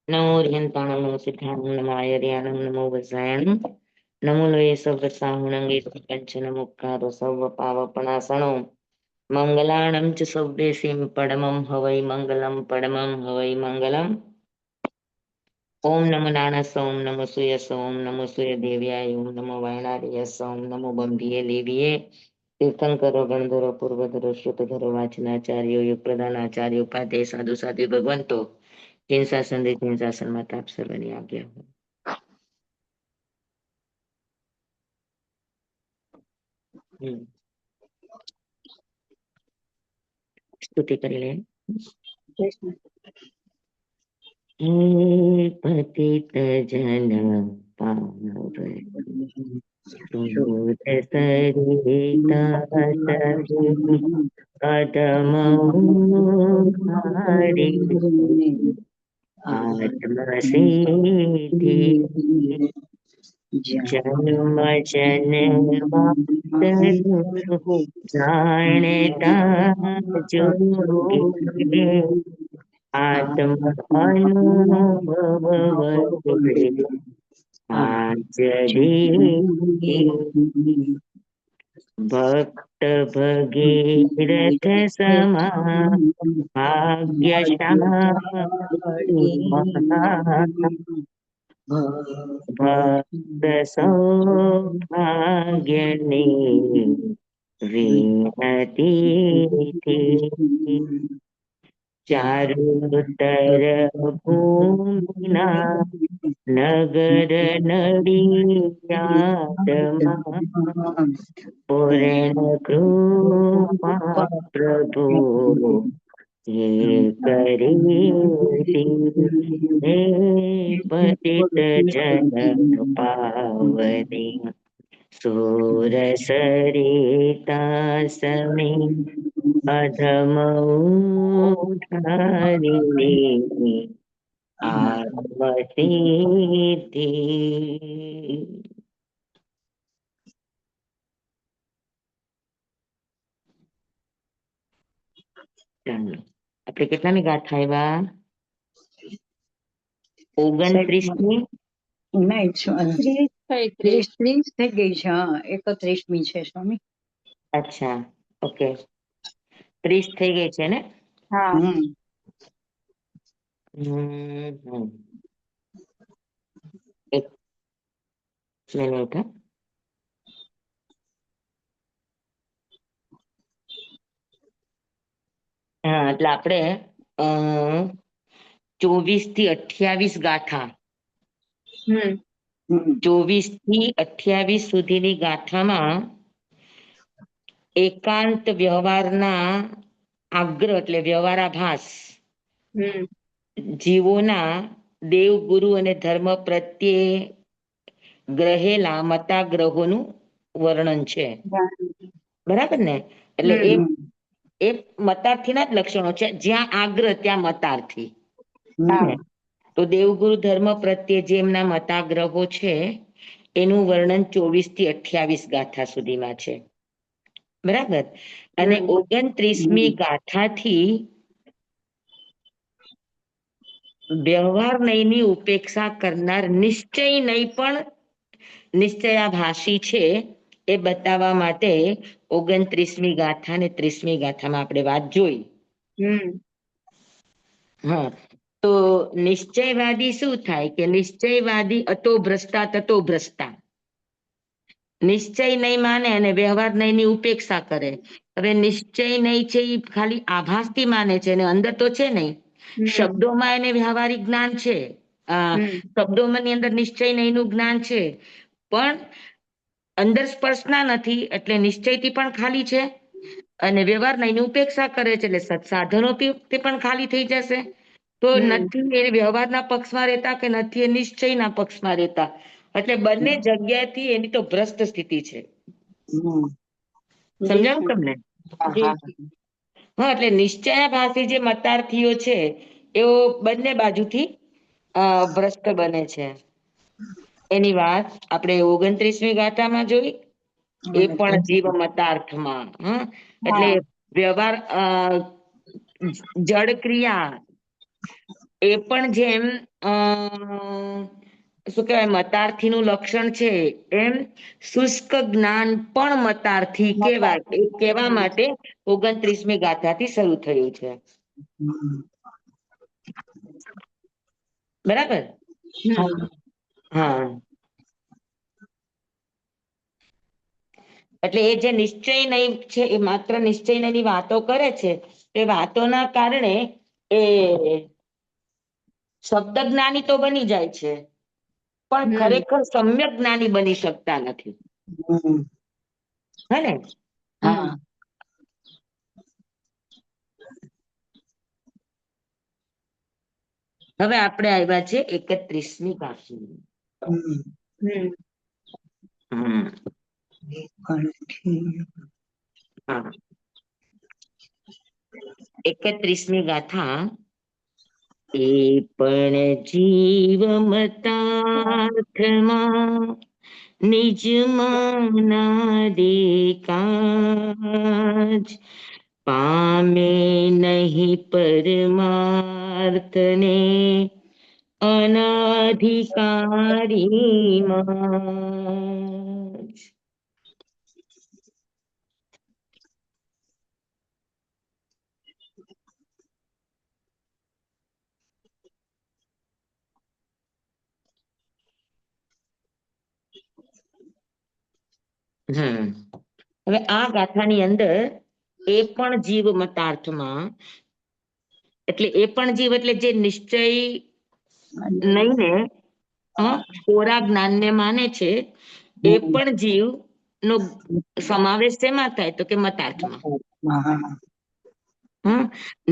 नमो ह्यन्ताणं नमो सिद्धाणं नमो आयर्याणं नमो वज्रायणं नमो लोये सर्वसाहुणङ्गे कञ्चनमुक्तादो सर्वपावपणासनो मङ्गलाणं च सव्येसिं परमं हवै मङ्गलं परमं हवै मङ्गलम् ओम नमो नानस ओम नमो सूयस ओम नमो सूर्य देव्याय ओम नमो वायनार्यस ओम नमो बंभिये लेविये तीर्थंकरो गणधरो पूर्वधरो श्रुतधरो वाचनाचार्यो युग प्रधानाचार्यो उपाध्याय साधु साधु भगवंतो जिन शासन दे जिन शासन मत आप सर्वની આજ્ઞા हो स्तुति કરી લે हे पतित जन पावन सरिता सरि कदम उघारी आत्म सिद्धि जन्म जन्मांतरु जाणता जोगे आत्म अनुभव वरे आज दे भक्त भगीरथ समा भाग्यशाली भक्त सौभाग्यने विनती थी चारुतर भूमिना नगर नडियादमा पूर्ण कृपा प्रभु ये करी हे पतित जन पावनी सूर सरिता समी अधम उठारिणी आत्मसिद्धि આપણે કેટલાની ગાથા આવ્યા 29મી નહીં 30 થઈ ગઈ છે. 31મી છે સ્વામી. અચ્છા ઓકે 30 થઈ ગઈ છે ને હા એક મિનિટ હા એટલે આપણે 24 થી 28 ગાથા 24 થી 28 સુધીની ગાથામાં એકાંત વ્યવહારના આગ્રહ એટલે વ્યવહારાભાસ જીવોના દેવ ગુરુ અને ધર્મ પ્રત્યે ગ્રહેલા મતાગ્રહોનું વર્ણન છે બરાબર ને એટલે એ મતાર્થીના જ લક્ષણો છે જ્યાં આગ્રહ ત્યાં મતાર્થી તો દેવગુરુ ધર્મ પ્રત્યે જે એમના મતાગ્રહો છે એનું વર્ણન 24 થી 28 ગાથા સુધીમાં છે બરાબર અને 29મી ગાથાથી વ્યવહાર નયની ઉપેક્ષા કરનાર નિશ્ચય નહીં પણ નિશ્ચયાભાસી છે એ બતાવવા માટે 29મી ગાથા અને 30મી ગાથામાં આપણે વાત જોઈ હા તો નિશ્ચયવાદી શું થાય કે નિશ્ચયવાદી અતો ભ્રષ્ટા તતો ભ્રષ્ટા નિશ્ચય નહીં માને અને વ્યવહાર નયની ઉપેક્ષા કરે હવે નિશ્ચય નહીં છે એ ખાલી આભાસથી માને છે અને અંદર તો છે નહીં શબ્દોમાં એને વ્યવહારિક જ્ઞાન છે શબ્દોમાં ની અંદર નિશ્ચય નહીંનું જ્ઞાન છે પણ અંદર સ્પર્શના નથી એટલે નિશ્ચયથી પણ ખાલી છે અને વ્યવહાર નયની ઉપેક્ષા કરે છે એટલે સત્સાધનોથી પણ ખાલી થઈ જશે તો નથી એ વ્યવહારના પક્ષમાં રહેતા કે નથી એ નિશ્ચયના પક્ષમાં રહેતા એટલે બંને જગ્યાએથી એની તો ભ્રષ્ટ સ્થિતિ છે સમજાવું તમને હા એટલે નિશ્ચયાભાસી જે મતાર્થીઓ છે એઓ બંને બાજુથી ભ્રષ્ટ બને છે એની વાત આપણે 29મી ગાથામાં જોઈ એ પણ જીવ મતાર્થમાં એટલે વ્યવહાર જડ ક્રિયા એ પણ જેમ શું કહેવાય મતાર્થીનું લક્ષણ છે એમ શુષ્ક જ્ઞાન પણ મતાર્થી કહેવાય. એ કહેવા માટે 29મી ગાથાથી શરૂ થયું છે. બરાબર. હા, એટલે એ જે નિશ્ચય નહીં છે એ માત્ર નિશ્ચય નહીં વાતો કરે છે. એ વાતોના કારણે એ શબ્દ જ્ઞાની તો બની જાય છે, પણ ખરેખર સમ્યક જ્ઞાની બની શકતા નથી. હે ને? હા. હવે આપણે આવ્યા છે 31મી ગાથામાં. હા, 31મી ગાથા. એ પણ જીવ મતાર્થમાં નિજ માનાદિકાજ પામે નહીં પરમાર્થને અનધિકારીમાં. હવે આ ગાથાની અંદર એ પણ જીવ મતાર્થમાં, એટલે એ પણ જીવ એટલે જે નિશ્ચય નહીં ને કોરા જ્ઞાનને માને છે એ પણ જીવ નો સમાવેશ શેમાં થાય તો કે મતાર્થમાં.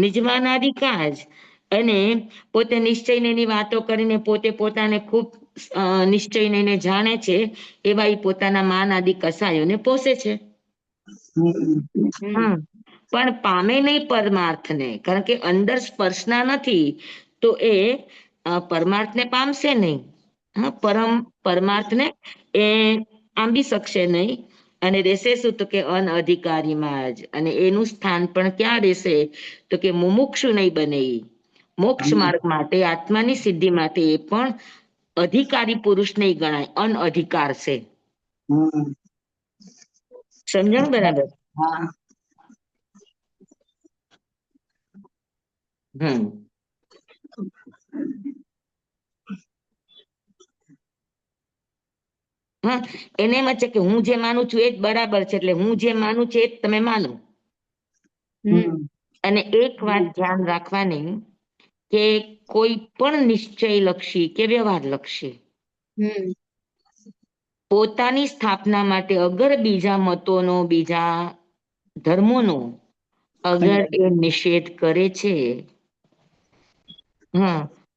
નિજમાનાદિકાર જ અને પોતે નિશ્ચયની વાતો કરીને પોતે પોતાને ખૂબ નિશ્ચયને જાણે છે એવા એ પોતાના માન આદિ કસાયોને પોષે છે. પણ પામે નહીં પરમાર્થને, કારણ કે અંદર સ્પર્શના નથી તો એ પરમાર્થને પામશે નહીં. પરમાર્થને એ આંબી શકશે નહીં અને રહેશે શું તો કે અનઅધિકારીમાં જ. અને એનું સ્થાન પણ ક્યાં રહેશે તો કે મુમુક્ષુ નહીં બને. મોક્ષ માર્ગ માટે આત્માની સિદ્ધિ માટે એ પણ અધિકારી પુરુષ નહીં ગણાય, અનઅધિકાર છે. સમજણ બરાબર? એને એમ છે કે હું જે માનું છું એ જ બરાબર છે, એટલે હું જે માનું છું એ જ તમે માનો. અને એક વાત ધ્યાન રાખવાની કે કોઈ પણ નિશ્ચય લક્ષી કે વ્યવહાર લક્ષી પોતાની સ્થાપના માટે અગર બીજા મતોનો, બીજા ધર્મોનો અગર એ નિષેધ કરે છે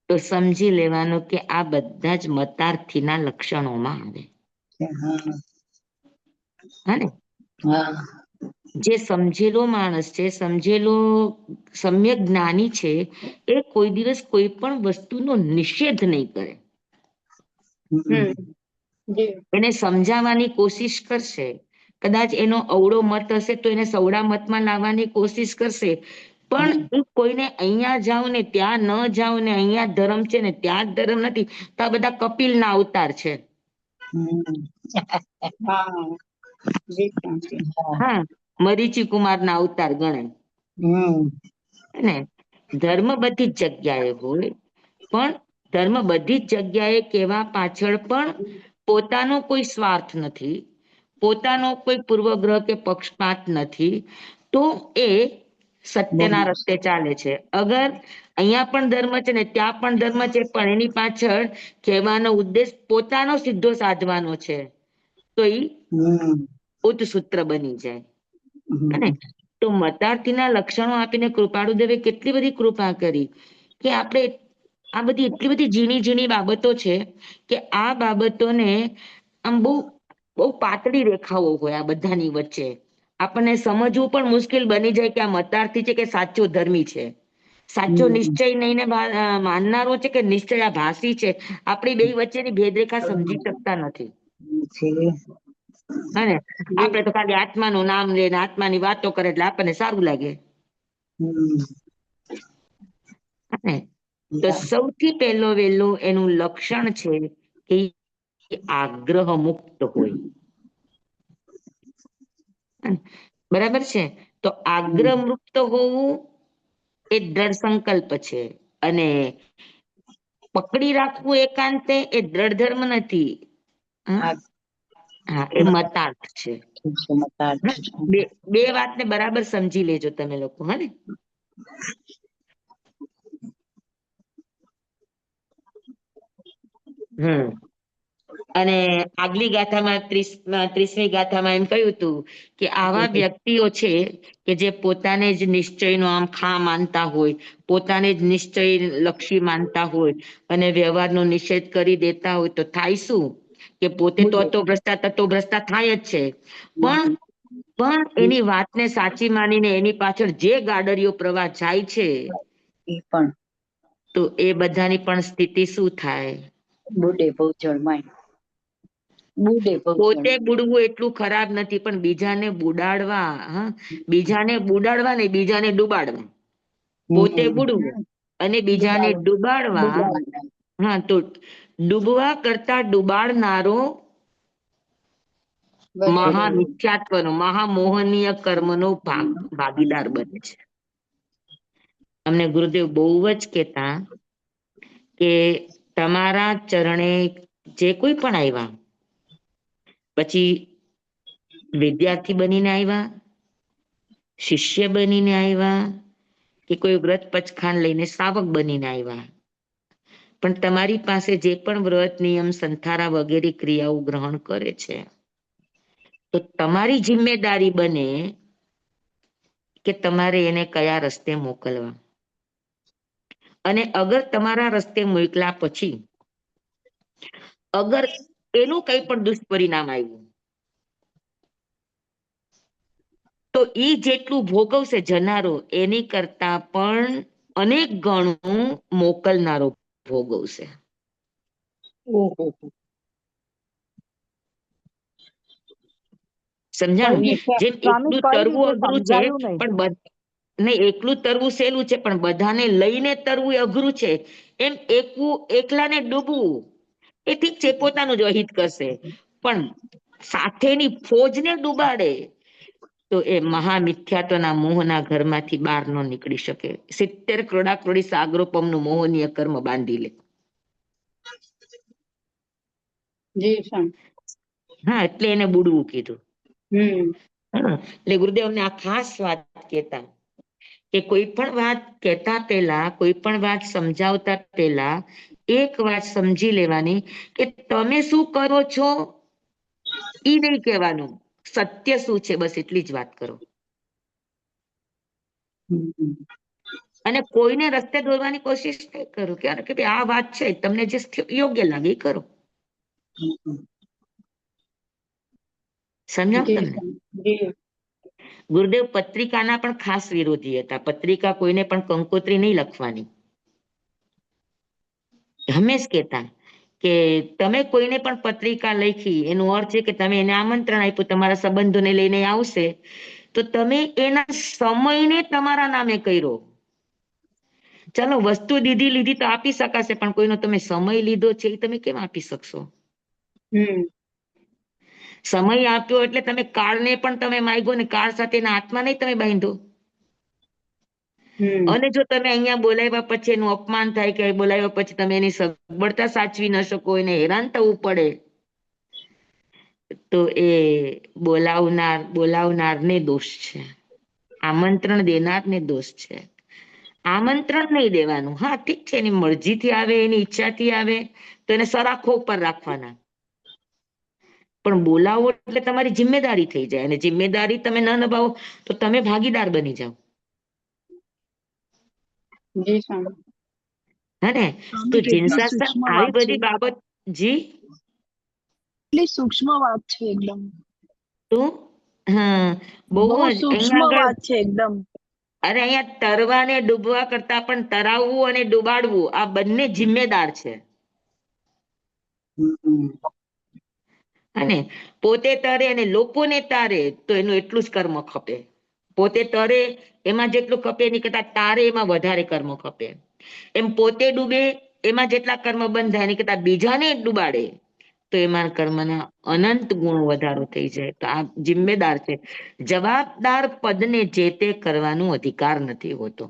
તો સમજી લેવાનું કે આ બધા જ મતાર્થીના લક્ષણોમાં આવે. હા, જે સમજેલો માણસ છે, સમજેલો સમ્યક જ્ઞાની છે, એ કોઈ દિવસ કોઈ પણ વસ્તુનો નિષેધ નહીં કરે. એને સમજાવવાની કોશિશ કરશે. કદાચ એનો અવળો મત હશે તો એને સવડા મતમાં લાવવાની કોશિશ કરશે, પણ એ કોઈને અહીંયા જાઓ ને ત્યાં ન જાઓ ને અહીંયા ધર્મ છે ને ત્યાં જ ધર્મ નથી, તો આ બધા કપિલના અવતાર છે. મરીચી કુમારના અવતાર ગણાય. ને ધર્મ બધી જ જગ્યાએ હોય, પણ ધર્મ બધી જ જગ્યાએ કહેવા પાછળ પણ પોતાનો કોઈ સ્વાર્થ નથી, પોતાનો કોઈ પૂર્વગ્રહ કે પક્ષપાત નથી, તો એ સત્યના રસ્તે ચાલે છે. અગર અહીંયા પણ ધર્મ છે ને ત્યાં પણ ધર્મ છે, પણ એની પાછળ કહેવાનો ઉદ્દેશ પોતાનો સીધો સાધવાનો છે, તો એ ઉચ્ચસૂત્ર બની જાય. તો મતાર્થીના લક્ષણો આપીને કૃપાળુદેવે કેટલી બધી કૃપા કરી કે આપણે આ બધી એટલી બધી ઝીણી ઝીણી બાબતો છે કે આ બાબતોને આમ બહુ બહુ પાતળી રેખાઓ હોય આ બધાની વચ્ચે. આપણને સમજવું પણ મુશ્કેલ બની જાય કે આ મતાર્થી છે કે સાચો ધર્મી છે, સાચો નિશ્ચય નહીં ને માનનારો છે કે નિશ્ચય ભાષી છે. આપણી બે વચ્ચેની ભેદરેખા સમજી શકતા નથી. અને આપણે તો ખાલી આત્માનું નામ લે ને આત્માની વાતો કરે એટલે આપણને સારું લાગે. તો સૌથી પહેલો વહેલો એનું લક્ષણ છે કે ઈ આગ્રહ મુક્ત હોય. બરાબર છે? તો આગ્રહ મુક્ત હોવું એ દ્રઢ સંકલ્પ છે, અને પકડી રાખવું એકાંતે એ દ્રઢ ધર્મ નથી. હા, હા, એ મતાર્થ છે. બે વાતને બરાબર સમજી લેજો તમે લોકો, હા ને? અને આગલી ગાથામાં 30મી ગાથામાં એમ કહ્યું હતું કે આવા વ્યક્તિઓ છે કે જે પોતાને જ નિશ્ચયનો આમ ખા માનતા હોય, પોતાને જ નિશ્ચય લક્ષી માનતા હોય અને વ્યવહારનો નિષેધ કરી દેતા હોય, તો થાય શું કે પોતે તો ભ્રષ્ટા થાય જ છે, પણ એની વાતને સાચી માનીને એની પાછળ જે ગાડરીઓ પ્રવાહ જાય છે, તો એ બધાની પણ સ્થિતિ શું થાય? પોતે બુડવું એટલું ખરાબ નથી, પણ બીજાને બુડાડવા, બીજાને બુડાડવા ને બીજાને ડુબાડવા. પોતે બુડવું અને બીજાને ડુબાડવા. હા, તો ડૂબવા કરતા ડુબાડનારો મહામિથ્યાત્વનો, મહામોહનીય કર્મનો ભાગીદાર બને છે. અમને ગુરુદેવ બહુ જ કહેતા કે તમારા ચરણે જે કોઈ પણ આવ્યા, પછી વિદ્યાર્થી બનીને આવ્યા, શિષ્ય બનીને આવ્યા, કે કોઈ વ્રત પચખાન લઈને શ્રાવક બનીને આવ્યા, પણ તમારી પાસે જે પણ વ્રત નિયમ સંથારા વગેરે ક્રિયાઓ ગ્રહણ કરે છે, તો તમારી જિમ્મેદારી બને કે તમારે એને કયા રસ્તે મોકલવા. અને અગર તમારા રસ્તે મોકલ્યા પછી અગર એનું કંઈ પણ દુષ્પરિણામ આવ્યું, તો ઈ જેટલું ભોગવશે જનારો, એની કરતા પણ અનેક ગણું મોકલનારો ભોગવશે. સમજાણું? જેમ એકલું તરવું અઘરું છે, પણ નહીં, એકલું તરવું સહેલું છે, પણ બધાને લઈને તરવું એ અઘરું છે. એમ એકલાને ડૂબવું એ ઠીક છે, પોતાનું જ અહિત કરશે, પણ સાથેની ફોજને ડૂબાડે તો એ મહામિથ્યાત્વના મોહના ઘરમાંથી બહાર ન નીકળી શકે. 70 કરોડા સાગરોપમનું મોહનીય કર્મ બાંધી લે. હા, એટલે એને બુડવું કીધું. એટલે ગુરુદેવને આ ખાસ વાત કહેતા કે કોઈ પણ વાત કહેતા પહેલા, કોઈ પણ વાત સમજાવતા પહેલા એક વાત સમજી લેવાની કે તમે શું કરો છો ઈ નહીં કહેવાનું, સત્ય શું છે બસ એટલી જ વાત કરો. અને કોઈને રસ્તે દોરવાની કોશિશ નહીં કરો કે ભાઈ આ વાત છે, તમને જે યોગ્ય લાગે એ કરો. સમજાવ તમને? ગુરુદેવ પત્રિકાના પણ ખાસ વિરોધી હતા. પત્રિકા કોઈને પણ કંકોત્રી નહીં લખવાની. હંમેશ કહેતા કે તમે કોઈને પણ પત્રિકા લખી, એનો અર્થ છે કે તમે એને આમંત્રણ આપ્યું, તમારા સંબંધોને લઈને આવશે, તો તમે એના સમયને તમારા નામે કર્યો. ચાલો, વસ્તુ લીધી તો આપી શકાશે, પણ કોઈનો તમે સમય લીધો છે એ તમે કેમ આપી શકશો? સમય આપ્યો એટલે તમે કાળને પણ તમે માગ્યો ને, કાળ સાથેના આત્મા નહીં તમે બાંધો. અને જો તમે અહીંયા બોલાવ્યા પછી એનું અપમાન થાય કે બોલાવ્યા પછી તમે એની સગવડતા સાચવી ન શકો, એને હેરાન થવું પડે, તો એ બોલાવનારને દોષ છે, આમંત્રણ દેનારને દોષ છે. આમંત્રણ નહીં દેવાનું. હા, ઠીક છે, એની મરજીથી આવે, એની ઈચ્છાથી આવે તો એને સરાખો ઉપર રાખવાના, પણ બોલાવો એટલે તમારી જિમ્મેદારી થઈ જાય, અને જિમ્મેદારી તમે ન નિભાવો તો તમે ભાગીદાર બની જાઓ. હા ને? તો જીનશાસ્ત્ર આવી બધી બાબત. જી, એટલી સૂક્ષ્મ વાત છે એકદમ. તો હા, બહુ જ સૂક્ષ્મ અહીંયા આગળ. વાત છે એકદમ. અરે અહીંયા તરવા ને ડૂબવા કરતા પણ તરાવવું અને ડુબાડવું આ બંને જિમ્મેદાર છે. અને પોતે તરે અને લોકોને તારે તો એનું એટલું જ કર્મ ખપે. પોતે તરે એમાં જેટલું ખપે એની કરતા તારે એમાં વધારે કર્મ ખપે. એમ પોતે ડૂબે એમાં જેટલા કર્મ બંધ થાય એની કરતા બીજાને ડૂબાડે તો એમાં કર્મના અનંત ગુણો વધારો થઈ જાય. તો આ જિમ્મેદાર છે. જવાબદાર પદને જે તે કરવાનો અધિકાર નથી હોતો.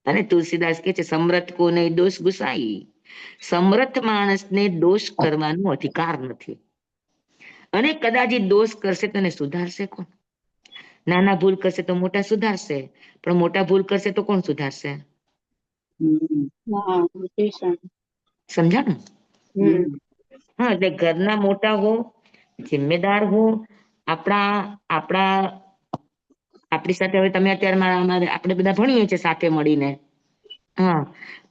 અને તુલસીદાસ કે છે સમર્થ કો નહીં દોષ ગુસાઈ, સમર્થ માણસને દોષ કરવાનો અધિકાર નથી. અને કદાચ ઈ દોષ કરશે તો એને સુધારશે કોણ? નાના ભૂલ કરશે તો મોટા સુધારશે, પણ મોટા ભૂલ કરશે તો કોણ સુધારશે? હા, વિશેષણ. સમજાણું? હા, એટલે ઘરના મોટા હો, જિમ્મેદાર હો, આપણા આપણા આપણી સાથે હવે તમે અત્યારે આપણે બધા ભણીએ છીએ સાથે મળીને. હા,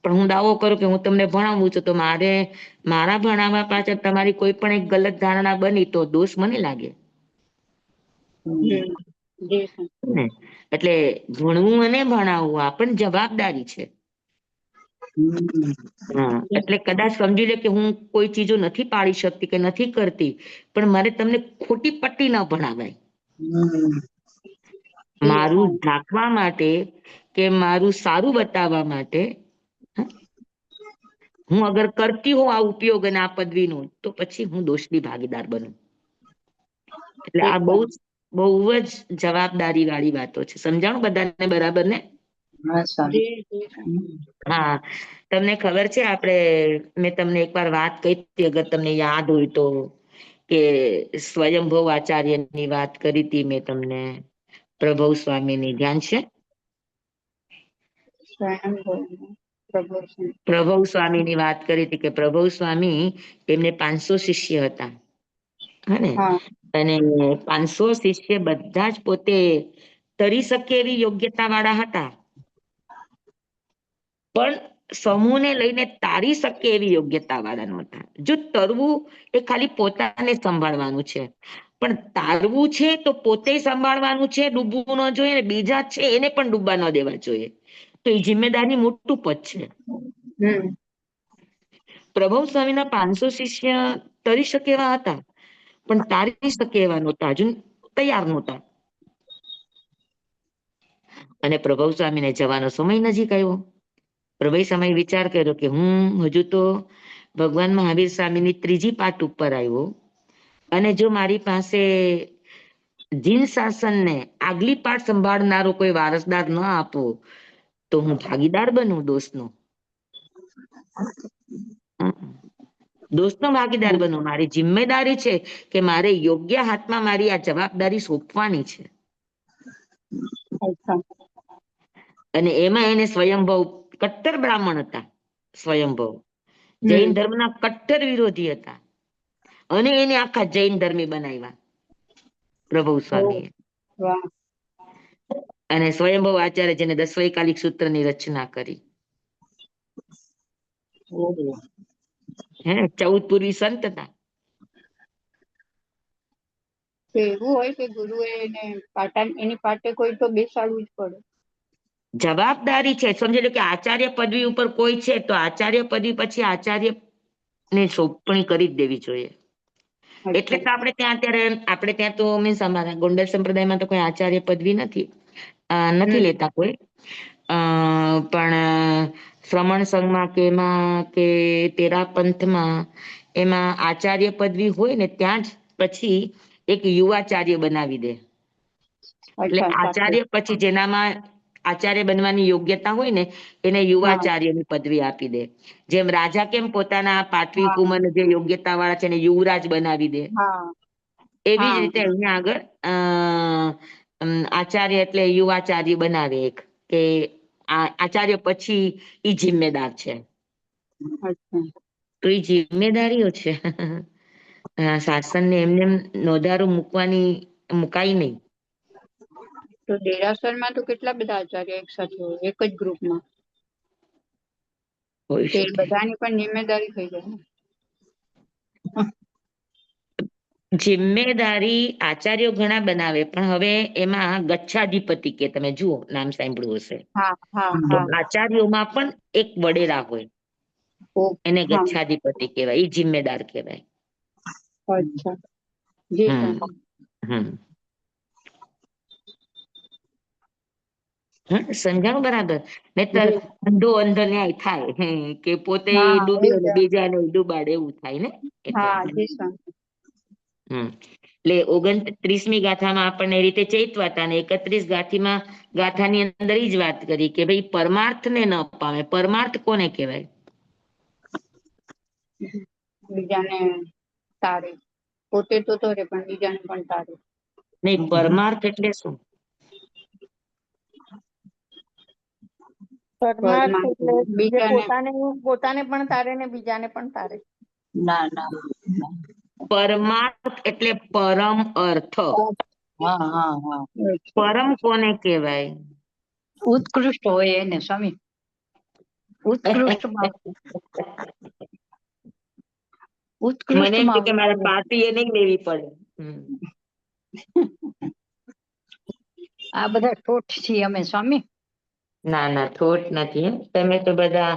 પણ હું દાવો કરું કે હું તમને ભણાવું છું તો મારા ભણાવવા પાછળ તમારી કોઈ પણ એક ગલત ધારણા બની તો દોષ મને લાગે ને. એટલે ભણવું અને ભણાવવું આ પણ જવાબદારી છે. હા, એટલે કદાચ સમજી લે કે હું કોઈ ચીજો નથી પાડી શકતી કે નથી કરતી, પણ મારે તમને ખોટી પટ્ટી ન ભણાવાય. મારું ઢાંકવા માટે કે મારું સારું બતાવવા માટે હું અગર કરતી હોઉં આ ઉપયોગ અને આ પદવીનો તો પછી હું દોષની ભાગીદાર બનું. એટલે આ બહુ જ જવાબદારી વાળી વાતો છે. સમજાણું બધાને બરાબર ને? હા, તમને ખબર છે મેં તમને એકવાર વાત કહી હતી અગર તમને યાદ હોય તો, કે સ્વયંભવ આચાર્યની વાત કરી હતી મેં તમને, પ્રભુ સ્વામીની. ધ્યાન છે? પ્રભુ સ્વામીની વાત કરી હતી કે પ્રભુ સ્વામી એમને 500 શિષ્ય હતા. હને? અને 500 શિષ્ય બધા જ પોતે તરી શકે એવી યોગ્યતા વાળા હતા, પણ સમૂહને લઈને તારી શકે એવી યોગ્યતા વાળા નહોતા. જો તરવું એ ખાલી પોતાને સંભાળવાનું છે, પણ તારવું છે તો પોતે સંભાળવાનું છે, ડૂબવું ન જોઈએ, ને બીજા છે એને પણ ડૂબવા ન દેવા જોઈએ. તો એ જિમ્મેદારી મોટું પદ છે. પ્રભુ સ્વામીના 500 શિષ્ય તરી શકે એવા હતા, પણ તારી શકે એવા નહોતા, હજુ તૈયાર નહોતા. અને પ્રભુ સ્વામીને જવાનો સમય નજીક આવ્યો. પ્રભુ સ્વામી વિચાર કર્યો કે હું હજુ તો ભગવાન મહાવીર સ્વામીની 3જી પાટ ઉપર આવ્યો, અને જો મારી પાસે જીન શાસનને આગલી પાઠ સંભાળનારો કોઈ વારસદાર ન આપો તો હું ભાગીદાર બનું દોસ્તનો. દોસ્તનો ભાગીદાર બનું. મારી જિમ્મેદારી છે કે મારે યોગ્ય હાથમાં મારી આ જવાબદારી સોંપવાની છે. અને એમાં એને સ્વયંભવ કટ્ટર બ્રાહ્મણ હતા. સ્વયંભવ જૈન ધર્મના કટ્ટર વિરોધી હતા, અને એને આખા જૈન ધર્મી બનાવ્યા પ્રભુ સ્વામીએ. અને સ્વયંભવ આચાર્ય જેને 10 વૈકાલિક સૂત્રની રચના કરી. 14 પૂર્વી સંત હતા. એવું હોય કે ગુરુએ એની પાટે કોઈ તો બેસાડવું જ પડે. જવાબદારી છે. સમજી લો કે આચાર્ય પદવી ઉપર કોઈ છે તો આચાર્ય પદવી પછી આચાર્ય ને સોંપણી કરી જ દેવી જોઈએ. એટલે તો આપણે ત્યાં તો મીન્સ અમારા ગોંડલ સંપ્રદાયમાં તો કોઈ આચાર્ય પદવી નથી લેતા કોઈ. પણ શ્રમણ સંઘમાં કે એમાં કે તેરા પંથમાં એમાં આચાર્ય પદવી હોય ને ત્યાં જ પછી એક યુવાચાર્ય બનાવી દે. એટલે આચાર્ય પછી જેનામાં આચાર્ય બનવાની યોગ્યતા હોય ને એને યુવાચાર્યની પદવી આપી દે. જેમ રાજા કેમ પોતાના પાટવી કુંવર જે યોગ્યતા વાળા છે એને યુવરાજ બનાવી દે, એવી જ રીતે અહીંયા આગળ આચાર્ય એટલે યુવાચાર્ય બનાવે એક, કે આચાર્ય પછી ઈ જિમ્મેદાર છે. તો એ જિમ્મેદારીઓ છે. શાસનને એમને નોધારો મુકાય નહીં. તો દેરાસરમાં તો કેટલા બધા આચાર્ય એક સાથે હોય એક જ ગ્રુપમાં, હોઈ તે શકે. બધાની પણ જિમ્મેદારી થઈ જાય. જિમ્મેદારી આચાર્યો ઘણા બનાવે, પણ હવે એમાં ગચ્છાધિપતિ કે તમે જુઓ, નામ સાંભળ્યું હશે. તો આચાર્યોમાં પણ એક વડેરા હોય, એને ગચ્છાધિપતિ કહેવાય, એ જિમ્મેદાર કહેવાય. અચ્છા, જી હમ સર. હમ સમજાણું બરાબર? નહીતર જી. અંધો અંધ ન્યાય થાય કે પોતે હા ડૂબે એ અને જ. બીજાને ડૂબાડે એવું થાય ને એટલે હા જી સ્વામી. એટલે 29મી ગાથામાં આપણને એ રીતે ચૈતવાતા અને 31 ગાથાની અંદર ઈ જ વાત કરી કે ભાઈ પરમાર્થને ન પામે. પરમાર્થ કોને કહેવાય? બીજાને તારે, પોતે તો તરે પણ બીજાને પણ તારે. નહીં, પરમાર્થ એટલે શું? પરમાર્થ એટલે જે બીજાને પોતાને પણ તારે ને બીજાને પણ તારે. ના ના ના. પરમાર્થ એટલે પરમ અર્થ. હા હા હા. પરમ કોને કહેવાય? ઉત્કૃષ્ટ હોય એને સ્વામી, ઉત્કૃષ્ટમાં મને એમ કે ઉત્કૃષ્ટમાં મારે પાર્ટી એ નહીં લેવી પડે. આ બધા ઠોઠ છીએ અમે સ્વામી. ના ના, થોટ નથી હે. તમે તો બધા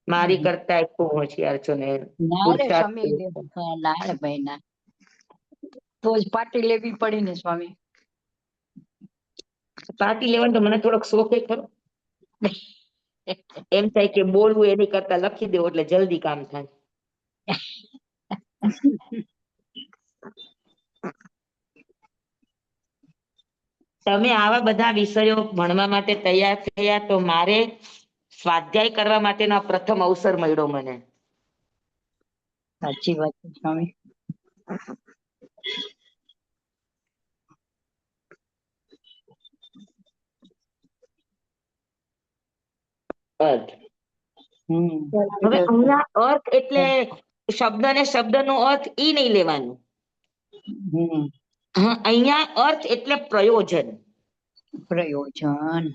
મારી કરતા ખૂબ હોશિયાર છો ને ના રે પુરુષાર્થ સ્વામી, કર્યો છે. ના રે ભાઈ ના. તો જ પાર્ટી લેવી પડી ને સ્વામી. પાર્ટી લેવાનો તો મને થોડોક શોખ ખરો. એમ થાય કે બોલવું એની કરતા લખી દેવું એટલે જલ્દી કામ થાય. તમે આવા બધા વિષયો ભણવા માટે તૈયાર થયા તો મારે સ્વાધ્યાય કરવા માટેનો આ પ્રથમ અવસર મળ્યો મને. સાચી વાત છે સ્વામી. અર્થ. હમ. હવે અહીંયા અર્થ એટલે શબ્દ ને શબ્દનો અર્થ ઈ નહીં લેવાનું. હમ. અહીંયા અર્થ એટલે પ્રયોજન. પ્રયોજન.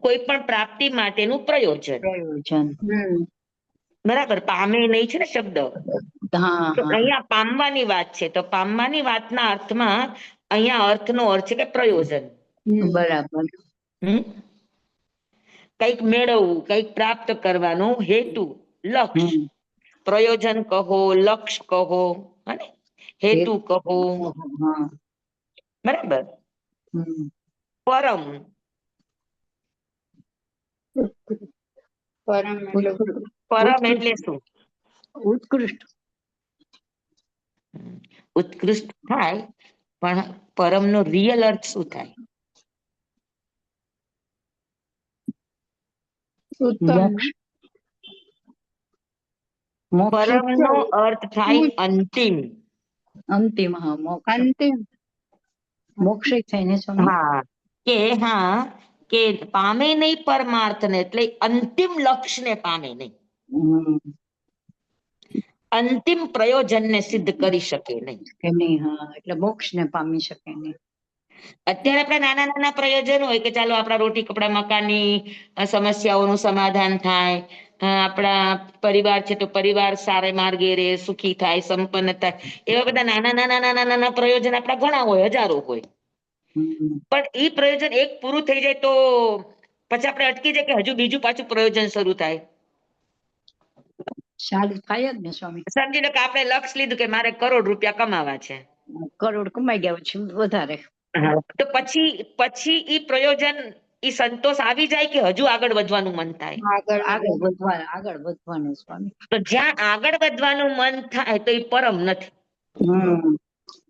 કોઈ પણ પ્રાપ્તિ માટેનું પ્રયોજન. પ્રયોજન. બરાબર? પામે નહીં છે ને શબ્દ. હા તો હા. અહીંયા પામવાની વાત છે, તો પામવાની વાતના અર્થમાં અહીંયા અર્થનો અર્થ છે કે પ્રયોજન. બરાબર. કંઈક મેળવવું, કંઈક પ્રાપ્ત કરવાનો હેતુ, લક્ષ્ય. હમ. પ્રયોજન કહો, લક્ષ્ય કહો, અને હેતુ કહો. હા. બરાબર? હમ. પરમ. પરમ એટલે પરમ એટલે શું? ઉત્કૃષ્ટ. ઉત્કૃષ્ટ થાય, પણ પરમનો રિયલ અર્થ શું થાય? ઉત્તમ. મોક્ષ. પરમનો અર્થ થાય અંતિમ. અંતિમ. હા, મોક્ષ. અંતિમ. મોક્ષ થાય ને સ્વામી. હા કે પામે નહીં પરમાર્થને, એટલે અંતિમ લક્ષ્યને પામે નહીં. હમ. અંતિમ પ્રયોજનને સિદ્ધ કરી શકે નહીં. કે નહીં. હા, એટલે મોક્ષ ને પામી શકે નહીં. અત્યારે આપણા નાના નાના પ્રયોજન હોય કે ચાલો આપણા રોટી કપડા મકાનની સમસ્યાઓનું સમાધાન થાય, આપણા પરિવાર છે તો પરિવાર સારા માર્ગે રહે, સુખી થાય, સંપન્ન થાય, એવા બધા નાના નાના નાના નાના પ્રયોજન આપણા ઘણા હોય, હજારો હોય. હમ. પણ એ પ્રયોજન એક પૂરું થઈ જાય તો પછી આપણે અટકી જાય કે હજુ બીજું પાછું પ્રયોજન શરૂ થાય. સારું થાય જ ને સ્વામી. સમજી લો કે આપણે લક્ષ્ય લીધું કે મારે કરોડ રૂપિયા કમાવા છે. કરોડ કમાઈ ગયા છે વધારે. તો પછી ઈ પ્રયોજન, ઈ સંતોષ આવી જાય કે હજુ આગળ વધવાનું મન થાય? આગળ વધવાનું સ્વામી. તો જ્યાં આગળ વધવાનું મન થાય તો એ પરમ નથી.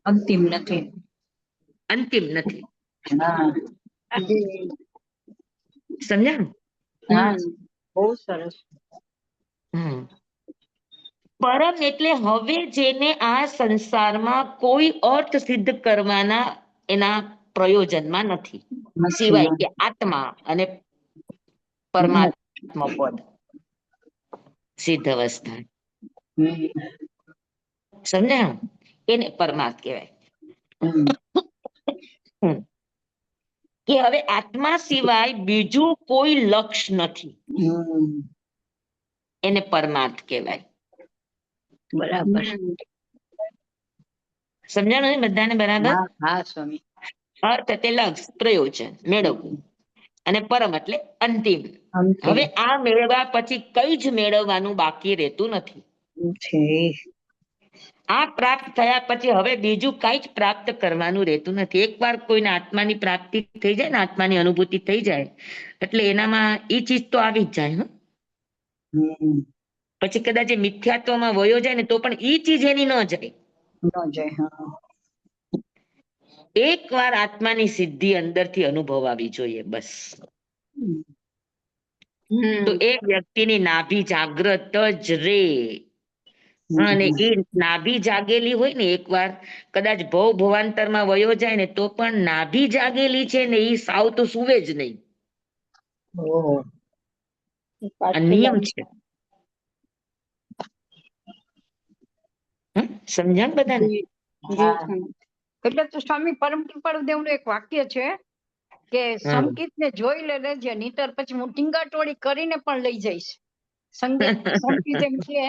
અંતિમ નથી. અંતિમ નથી. હા. સમજ્યા? હા, બહુ સરસ. પરમ એટલે હવે જેને આ સંસારમાં કોઈ અર્થ સિદ્ધ કરવાના એના પ્રયોજનમાં નથી, સિવાય કે આત્મા અને પરમાત્મા પદ સિદ્ધ અવસ્થા. સમજ્યા? એને પરમાર્થ કહેવાય. કે હવે આત્મા સિવાય બીજું કોઈ લક્ષ્ય નથી, એને પરમાર્થ કહેવાય. બરાબર. સમજાણું ને બધાને બરાબર? હા સ્વામી. અર્થ એટલે લક્ષ્ય, પ્રયોજન, મેળવવું, અને પરમ એટલે અંતિમ. હવે આ મેળવ્યા પછી કઈ જ મેળવવાનું બાકી રહેતું નથી. આ પ્રાપ્ત થયા પછી હવે બીજું કઈ જ પ્રાપ્ત કરવાનું રહેતું નથી. એકવાર કોઈને આત્માની પ્રાપ્તિ થઈ જાય ને, આત્માની અનુભૂતિ થઈ જાય એટલે એનામાં એ ચીજ તો આવી જ જાય. હમ. પછી કદાચ એ મિથ્યાત્વમાં વયો જાય ને તો પણ એ ચીજ એની ન જાય. ન જાય. હા. એકવાર આત્માની સિદ્ધિ અંદરથી અનુભવાવી જોઈએ બસ. તો એ વ્યક્તિની નાભી જાગ્રત જ રે. અને એ નાભી જાગેલી હોય ને, એકવાર કદાચ ભવ ભવાંતરમાં વયો જાય ને તો પણ નાભી જાગેલી છે ને એ સાવ તો સુવે જ નહીં. ઓહો. આ નિયમ છે. સમજાણ બધાને? જી હા. સ્વામી. એટલે તો સ્વામી પરમ કૃપાળુદેવનું એક વાક્ય છે કે સંકિતને જોઈ લેજે, નહીતર પછી હું ટીંગાટોળી કરીને પણ લઈ જઈશ. સંકિત એમ કે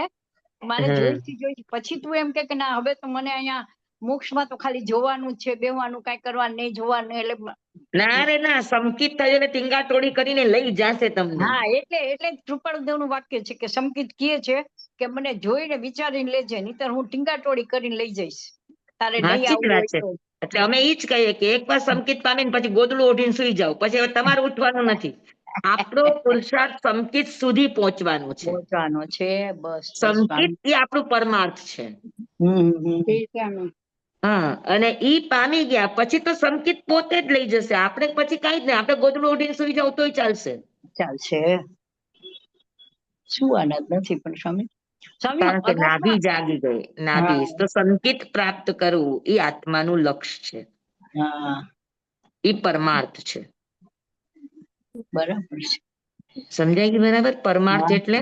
મારે જોઈશ પછી તું એમ કે ના હવે તો મને અહીંયા મોક્ષમાં તો ખાલી જોવાનું જ છે, બેહવાનું કઈ કરવાનું નહીં, જોવાનું. એટલે ના રે ના, સંકિત થયો ને ટીંગાટોળી કરીને લઈ જશે તમને. હા, એટલે કૃપાળુદેવનું વાક્ય છે કે સંકિત કહે છે કે મને જોઈને વિચારીને લેજે, નહીતર હું ટીંગાટોળી કરીને લઈ જઈશ. તારે નહીં સાચી જ આવવું વાત હોય છે. તો. એટલે અમે ઈ જ કહીએ કે એકવાર સંકિત પામીને પછી ગોદડું ઓઢીને સુઈ જાવ, પછી હવે તમારે ઉઠવાનું નથી. આપણો પુરુષાર્થ સંકિત સુધી પહોંચવાનો છે. પહોંચવાનો છે. બસ બસ સંકિત સ્વામી. એ આપણું પરમાર્થ છે. જી સ્વામી. હા, અને ઈ પામી ગયા પછી તો સંકિત પોતે જ લઈ જશે. આપણે પછી કઈ જ નહીં, આપણે ગોદડું ઓઢીને સુઈ જાવ તોય ચાલશે. ચાલશે. શું આનંદ નથી પણ સ્વામી. સ્વામી કારણ કે નાભી અગાધમાં. જાગી ગઈ. હા. નાભી તો સંકિત પ્રાપ્ત કરવું એ આત્માનું લક્ષ્ય છે, હા, એ પરમાર્થ છે. બરાબર છે. સમજાય ગયું બરાબર? પરમાર્થ હા. એટલે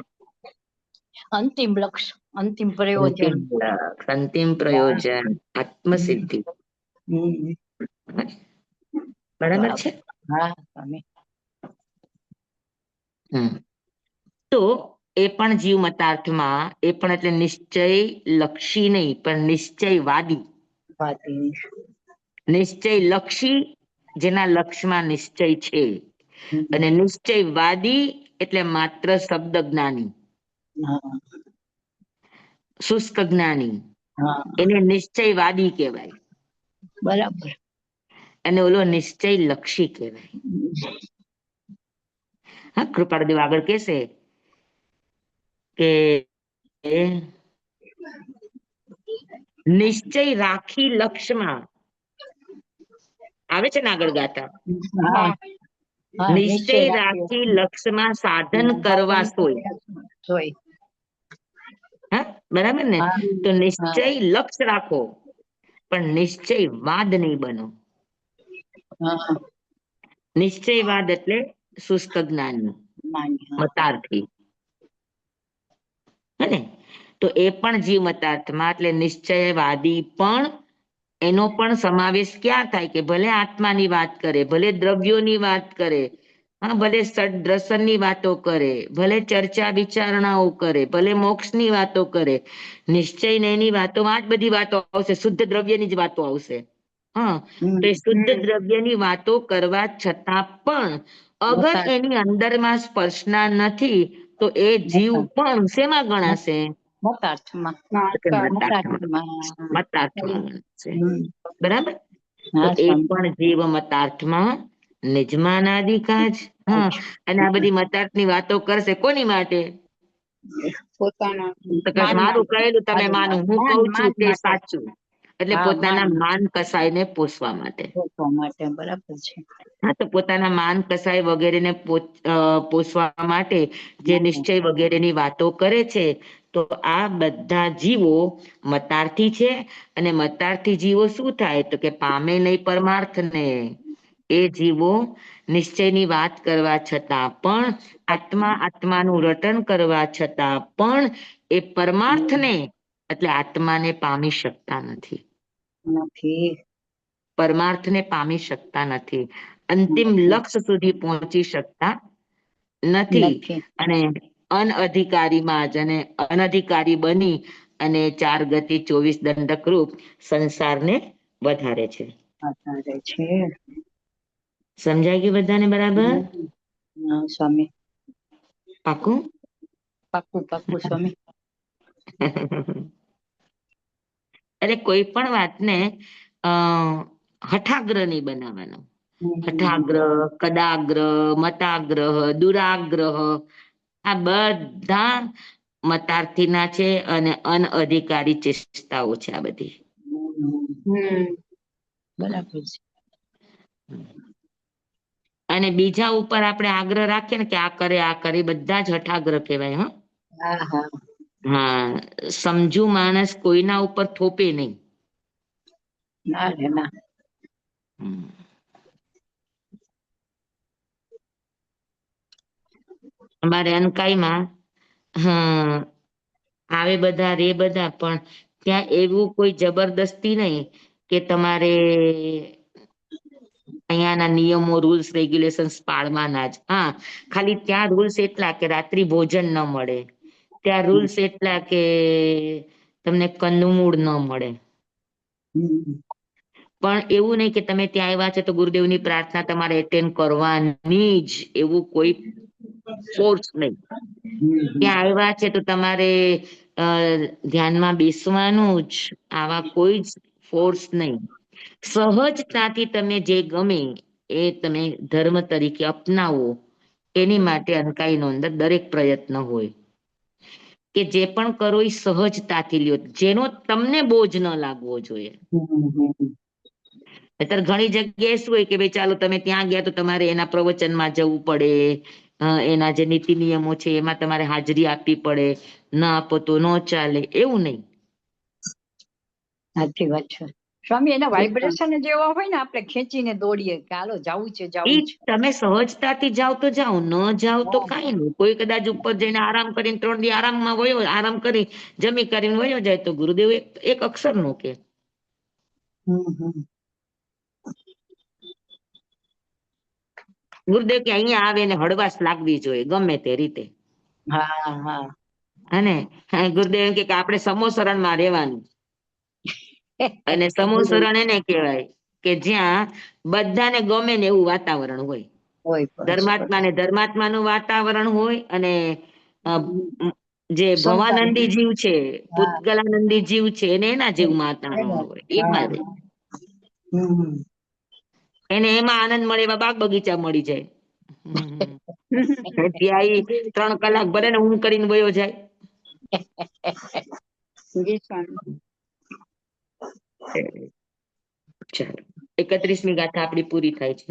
અંતિમ લક્ષ્ય, અંતિમ અંતિમ પ્રયોજન. લક્ષ્ય, અંતિમ પ્રયોજન, આત્મસિદ્ધિ. હમ. બરાબર છે? હા સ્વામી. તો એ પણ જીવ મતાર્થમાં, એ પણ એટલે નિશ્ચય લક્ષી નહીં પણ નિશ્ચયવાદી. વાતી. નિશ્ચય લક્ષી જેના લક્ષ્યમાં નિશ્ચય છે, હમ. અને નિશ્ચયવાદી એટલે માત્ર શબ્દ જ્ઞાની, હા. શુષ્ક જ્ઞાની, હા. એને નિશ્ચયવાદી કહેવાય. બરાબર. અને ઓલો નિશ્ચય લક્ષી કહેવાય. હા, કૃપાળદેવ આગળ કહેશે કે નિશ્ચય રાખી લક્ષ્યમાં, આવે છે ને આગળ ગાતા, હા. હા, નિશ્ચય રાખી લક્ષ્યમાં સાધન કરવા સોય. સોય. હા, બરાબર ને? હા. તો હા. નિશ્ચય લક્ષ્ય રાખો પણ નિશ્ચયવાદ નહીં બનો. હા. નિશ્ચયવાદ એટલે શુષ્ક જ્ઞાની, માની. હા. મતાર્થી. હે, તો એ પણ જીવ મતાર્થમાં, એટલે નિશ્ચયવાદી પણ એનો પણ સમાવેશ ક્યાં થાય કે ભલે આત્માની વાત કરે, ભલે દ્રવ્યોની વાત કરે, હા, ભલે દર્શનની વાતો કરે, ભલે ચર્ચા વિચારણાઓ કરે, ભલે મોક્ષની વાતો કરે, નિશ્ચય એની વાતોમાં જ બધી વાતો આવશે, શુદ્ધ દ્રવ્યની જ વાતો આવશે. હા, તો એ શુદ્ધ દ્રવ્યની વાતો કરવા છતાં પણ અગર એની અંદરમાં સ્પર્શના નથી તો એ જીવ પણ શેમાં ગણાશે? મતાર્થમાં. મતાર્થમાં ગણાશે. હમ. બરાબર? તો હા એ સ્વામી. પણ જીવ મતાર્થમાં નિજમાનાદિકાજ. હા, અને આ બધી મતાર્થની વાતો કરશે કોની માટે? પોતાના તો કે માન મારું માટે. કહેલું તમે માનો, હું માન કઉ છું માન તે માટે. સાચું. એટલે હા, પોતાના માન કસાઈને પોષવા માટે. પોષવા માટે. બરાબર છે. હા, તો પોતાના માન કસાય વગેરેને પોષવા માટે જે નિશ્ચય વગેરેની વાતો કરે છે, તો આ બધા જીવો મતાર્થી છે. અને મતાર્થી જીવો શું થાય? તો કે પામે નહીં પરમાર્થને. એ જીવો નિશ્ચયની વાત કરવા છતાં પણ, આત્માનું રટન કરવા છતાં પણ એ પરમાર્થને એટલે આત્માને પામી શકતા નથી. નથી. પરમાર્થને પામી શકતા નથી, અંતિમ લક્ષ્ય સુધી પહોંચી શકતા નથી. અને અનઅધિકારીમાં જ, અને અનધિકારી બની અને 4 ગતિ 24 દંડક રૂપ સંસારને વધારે છે. વધારે છે. સમજાઈ ગયું બધાને બરાબર? હા સ્વામી. પાકું? પાક્કું પાક્કું સ્વામી. એટલે કોઈ પણ વાતને અ હઠાગ્રહ નહીં બનાવવાનો. હઠાગ્રહ, કદાગ્રહ, મતાગ્રહ, દુરાગ્રહ આ બધા મતાર્થીના છે અને અનઅધિકારી ચેષ્ટાઓ છે આ બધી. બરાબર છે. અને બીજા ઉપર આપણે આગ્રહ રાખીએ ને કે આ કરે બધા જ હઠાગ્રહ કહેવાય. હા, સમજુ માણસ કોઈના ઉપર થોપે નહીં. ના રે ના. અમારે અનકાઈમાં આવે બધા રે બધા, પણ ત્યાં એવું કોઈ જબરદસ્તી નહીં કે તમારે અહીંયાના નિયમો, રૂલ્સ, રેગ્યુલેશન્સ પાળવાના જ. હા, ખાલી ત્યાં રૂલ્સ એટલા કે રાત્રિ ભોજન ન મળે, ત્યાં રૂલ્સ એટલા કે તમને કંદમૂળ ન મળે. પણ એવું નહીં કે તમે ત્યાં આવ્યા છે તો ગુરુદેવની પ્રાર્થના તમારે એટેન્ડ કરવાની જ, એવું કોઈ ફોર્સ નહીં. ત્યાં આવ્યા છે તો તમારે ધ્યાનમાં બેસવાનું જ, આવા કોઈ જ ફોર્સ નહીં. સહજતાથી તમે જે ગમે એ તમે ધર્મ તરીકે અપનાવો, એની માટે અનકાઈનો અંદર દરેક પ્રયત્ન હોય કે જે પણ કરો એ સહજતાથી લ્યો, જેનો તમને બોજ ન લાગવો જોઈએ. અત્યારે ઘણી જગ્યાએ શું હોય કે ભાઈ ચાલો તમે ત્યાં ગયા તો તમારે એના પ્રવચનમાં જવું પડે, એના જે નીતિ નિયમો છે એમાં તમારે હાજરી આપવી પડે, ન આપો તો ન ચાલે, એવું નહીં. સાચી વાત છે સ્વામી. એના વાઇબ્રેશન જેવા હોય ને, આપણે ખેંચીને દોડીએ કે હાલો જાવું છે ઈ જાવું છે. તમે સહજતાથી જાઓ તો જાઓ, ન જાઓ તો કાંઈ નહીં. કોઈ કદાચ ઉપર જઈને આરામ કરીને 3 દી આરામ કરી જમી કરીને વયો જાય તો ગુરુદેવ એક અક્ષર નો કે. ગુરુદેવ કે અહીંયા આવે ને હળવાશ લાગવી જોઈએ ગમે તે રીતે. અને ગુરુદેવ એમ કે આપણે સમોસરણમાં રહેવાનું. અને સમોસરણ એને કહેવાય કે જ્યાં બધાને ગમે ને એવું વાતાવરણ હોય. ધર્માત્માનું વાતાવરણ હોય અને જે ભવાનંદી જીવ છે, પૂતગલાનંદી જીવ છે, એને એના જેવું વાતાવરણ હોય. એમાં એને એમાં આનંદ મળે એવા બાગ બગીચા મળી જાય. ત્યાં 3 કલાક ભલે ને ઊંઘ કરીને વયો જાય. ચાલો, 31મી ગાથા આપણી પૂરી થાય છે.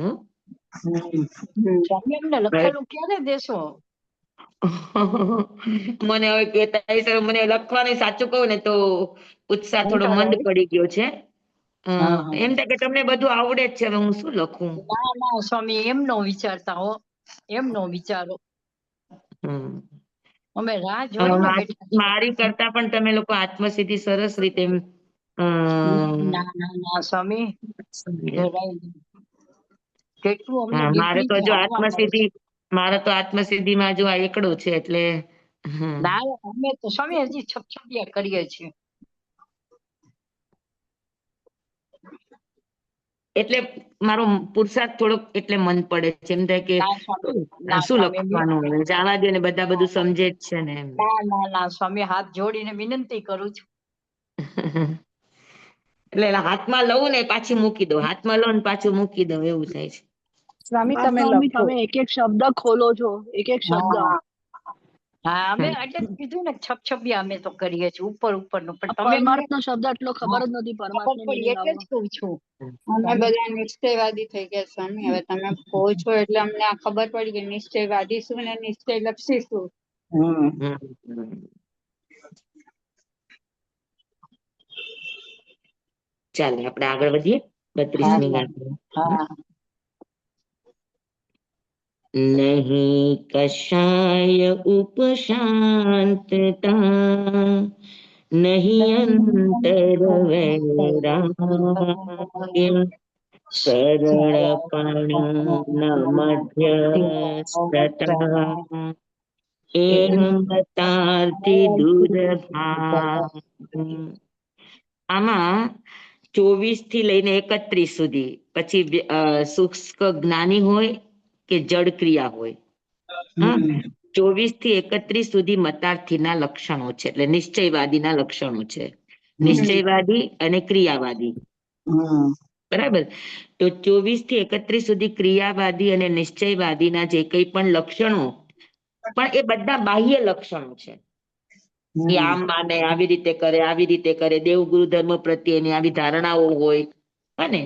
સ્વામી એમને લખેલું ક્યારે દેશો? મને હવે કેતા મને લખવાનું સાચું કહું ને તો ઉત્સાહ થોડો મંદ પડી ગયો છે. એમ થાય કે તમને બધું આવડે જ છે, હવે હું શું લખું. ના ના સ્વામી, એમ નો વિચારતા હો, એમ નો વિચારો. અમે રાહ જોઈને બેઠા છીએ. મારી કરતા પણ તમે લોકો આત્મસિદ્ધિ સરસ રીતે ના ના ના સ્વામી, જરાય નહીં. કેટલું અમને મારે તો નીતિથી જો હાલવા મળે છે. મારે તો આત્મસિદ્ધિમાં જો આ એકડો છે એટલે ના અમે તો સ્વામી હજી છપછપિયા કરીએ છીએ. એટલે મારો પુરુષાર્થ થોડોક એટલે મન પડે છે, એમ થાય કે ના સ્વામી, ના શું સ્વામી, લખવાનું હવે, જવા દે ને, બધા બધું સમજે જ છે ને એમ. ના ના ના સ્વામી, હાથ જોડીને વિનંતી કરું છું. એટલે હાથમાં લઉં ને પાછી મૂકી દઉં, હાથમાં લઉં ને પાછું મૂકી દઉં, એવું થાય છે. સ્વામી હા, તમે સ્વામી, લખો. તમે એક એક શબ્દ ખોલો છો, એક એક શબ્દ. હા, અમે એટલે જ કીધું ને, છપછપિયા અમે તો કરીએ છીએ ઉપર ઉપરનું, પણ તમે મને પરમાર્થનો શબ્દ એટલો ખબર જ નથી, ખબર પરમાર્થનો પડી મિનિંગ એટલે આવો. જ કહું છું. અમે બધા નિશ્ચયવાદી થઈ ગયા સ્વામી. હવે તમે કહો છો એટલે અમને આ ખબર પડી કે નિશ્ચયવાદી શું ને નિશ્ચયલક્ષી શું. ચાલો આપણે આગળ વધીએ. 32મી ગાથા. નહીં કશાય ઉપશાંતતા, નહીં અંતર વૈરાગ્ય, સરળપણ મધ્યસ્થતા, એમ મતાર્થી દુર્ભાગ્ય. આમાં 24 થી લઈને 31 સુધી, પછી શુષ્ક જ્ઞાની હોય કે જડ ક્રિયા હોય. 24 થી 31 સુધી મતાર્થીના લક્ષણો છે, એટલે નિશ્ચયવાદીના લક્ષણો છે. નિશ્ચયવાદી અને ક્રિયાવાદી. હમ બરાબર. તો 24 થી 31 સુધી ક્રિયાવાદી અને નિશ્ચયવાદીના જે કંઈ પણ લક્ષણો, પણ એ બધા બાહ્ય લક્ષણો છે. એ આમ માને, આવી રીતે કરે, દેવગુરુ ધર્મ પ્રત્યેની આવી ધારણાઓ હોય. અને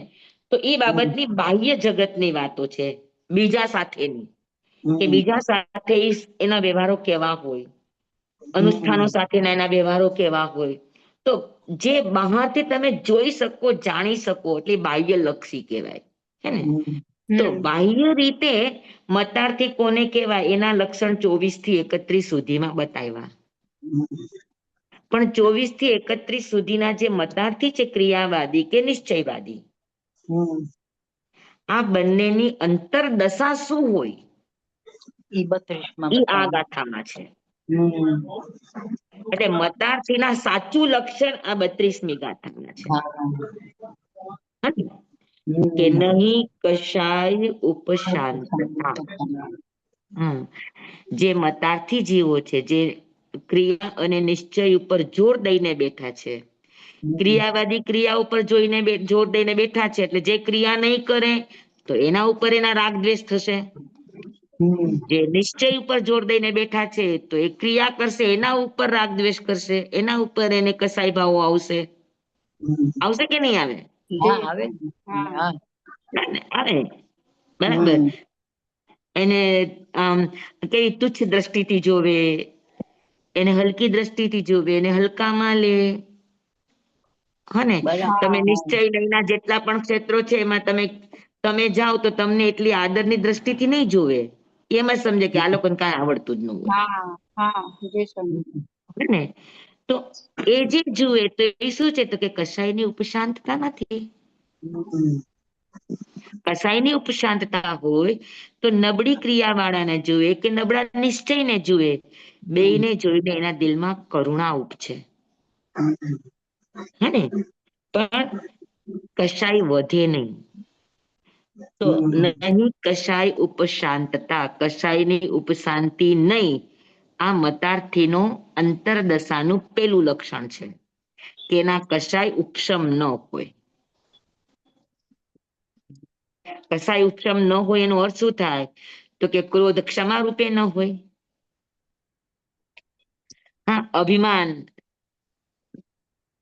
તો એ બાબતની બાહ્ય જગતની વાતો છે, બીજા સાથેની, કે બીજા સાથે એના વ્યવહારો કેવા હોય, અનુષ્ઠાનો સાથેના એના વ્યવહારો કેવા હોય. તો જે બહારથી તમે જોઈ શકો, જાણી શકો, એટલે બાહ્ય લક્ષી કહેવાય. હે ને? તો બાહ્ય રીતે મતાર્થી કોને કહેવાય એના લક્ષણ 24 થી 31 સુધીમાં બતાવ્યા. પણ 24 થી 31 સુધીના જે મતાર્થી છે, ક્રિયાવાદી કે નિશ્ચયવાદી, આ બંનેની અંતરદશા શું હોય ઈ 32 એ આ ગાથામાં છે. એટલે મતાર્થીના સાચું લક્ષણ આ 32મી ગાથામાં છે. કે નહીં કશાય ઉપશાંતતા. જે મતાર્થી જીવો છે, જે ક્રિયા અને નિશ્ચય ઉપર જોર દઈને બેઠા છે, ક્રિયાવાદી ક્રિયા ઉપર જોર દઈને બેઠા છે, એટલે જે ક્રિયા નહીં કરે તો એના ઉપર એના રાગ દ્વેષ થશે. જે નિશ્ચય ઉપર જોર દઈને બેઠા છે, તો એ ક્રિયા કરશે, એના ઉપર રાગ દ્વેષ કરશે, એના ઉપર એને કસાઈ ભાવો આવશે. આવશે કે નહીં આવે? આવે. આવે. બરાબર. એને આમ કેવી તુચ્છ દ્રષ્ટિથી જોવે, એને હલકી દ્રષ્ટિથી જોવે, એને હલકામાં લે. હા ને? તમે નિશ્ચય લઈના જેટલા પણ ક્ષેત્રો છે, એમાં તમે જાઓ તો તમને એટલી આદરની દ્રષ્ટિથી નહીં જોવે. એમ જ સમજે કે આ લોકોને કાંઈ આવડતું જ ન હોય. હે ને? તો એ જે જુએ તો એ શું છે? તો કે કશાયની ઉપશાંતતા નથી. કસાયની ઉપશાંતતા હોય તો નબળી ક્રિયાવાળાને જુએ કે નબળા નિશ્ચયને જુએ, બેયને જોઈને એના દિલમાં કરુણા ઉપજે. હે ને? પણ કશાય વધે નહીં. તો નહીં કશાય ઉપશાંતતા, કશાયની ઉપશાંતિ નહીં. આ મતાર્થીનો અંતરદશાનું પેલું લક્ષણ છે, કે એના કશાય ઉપશમ ન હોય. કસાય ઉપશમ ન હોય એનો અર્થ શું થાય? તો કે ક્રોધ ક્ષમા રૂપે ન હોય. હા, અભિમાન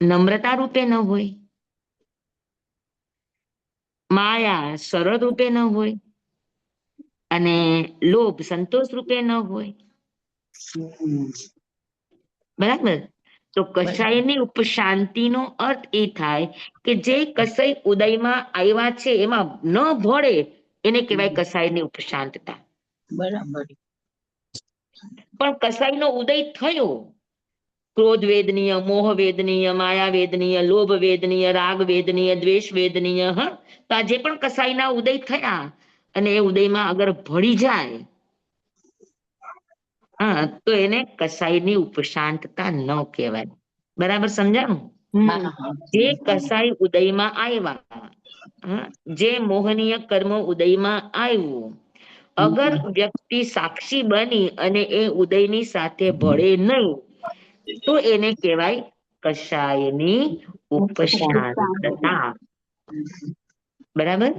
નમ્રતા રૂપે ન હોય. માયા સરળ રૂપે ન હોય. અને લોભ સંતોષ રૂપે ન હોય. બરાબર. તો કશાયની ઉપશાંતિનો અર્થ એ થાય કે જે કસાય ઉદયમાં આવ્યા છે એમાં ન ભળે, એને કહેવાય કસાયની ઉપશાંતતા. બરાબર. પણ કસાયનો ઉદય થયો, ક્રોધ વેદનીય, મોહ વેદનીય, માયા વેદનીય, લોભ વેદનીય, રાગ વેદનીય, દ્વેષ વેદનીય, હા, તો આ જે પણ કસાયના ઉદય થયા અને એ ઉદયમાં અગર ભળી જાય, હા, તો એને કસાયની ઉપશાંતતા ન કહેવાય. બરાબર સમજાણું? જે કસાય ઉદયમાં આવ્યા, જે મોહનીય કર્મ ઉદયમાં આવ્યું, અગર વ્યક્તિ સાક્ષી બની અને એ ઉદયની સાથે ભળે નહીં, તો એને કહેવાય કશાયની ઉપશાંતતા. બરાબર.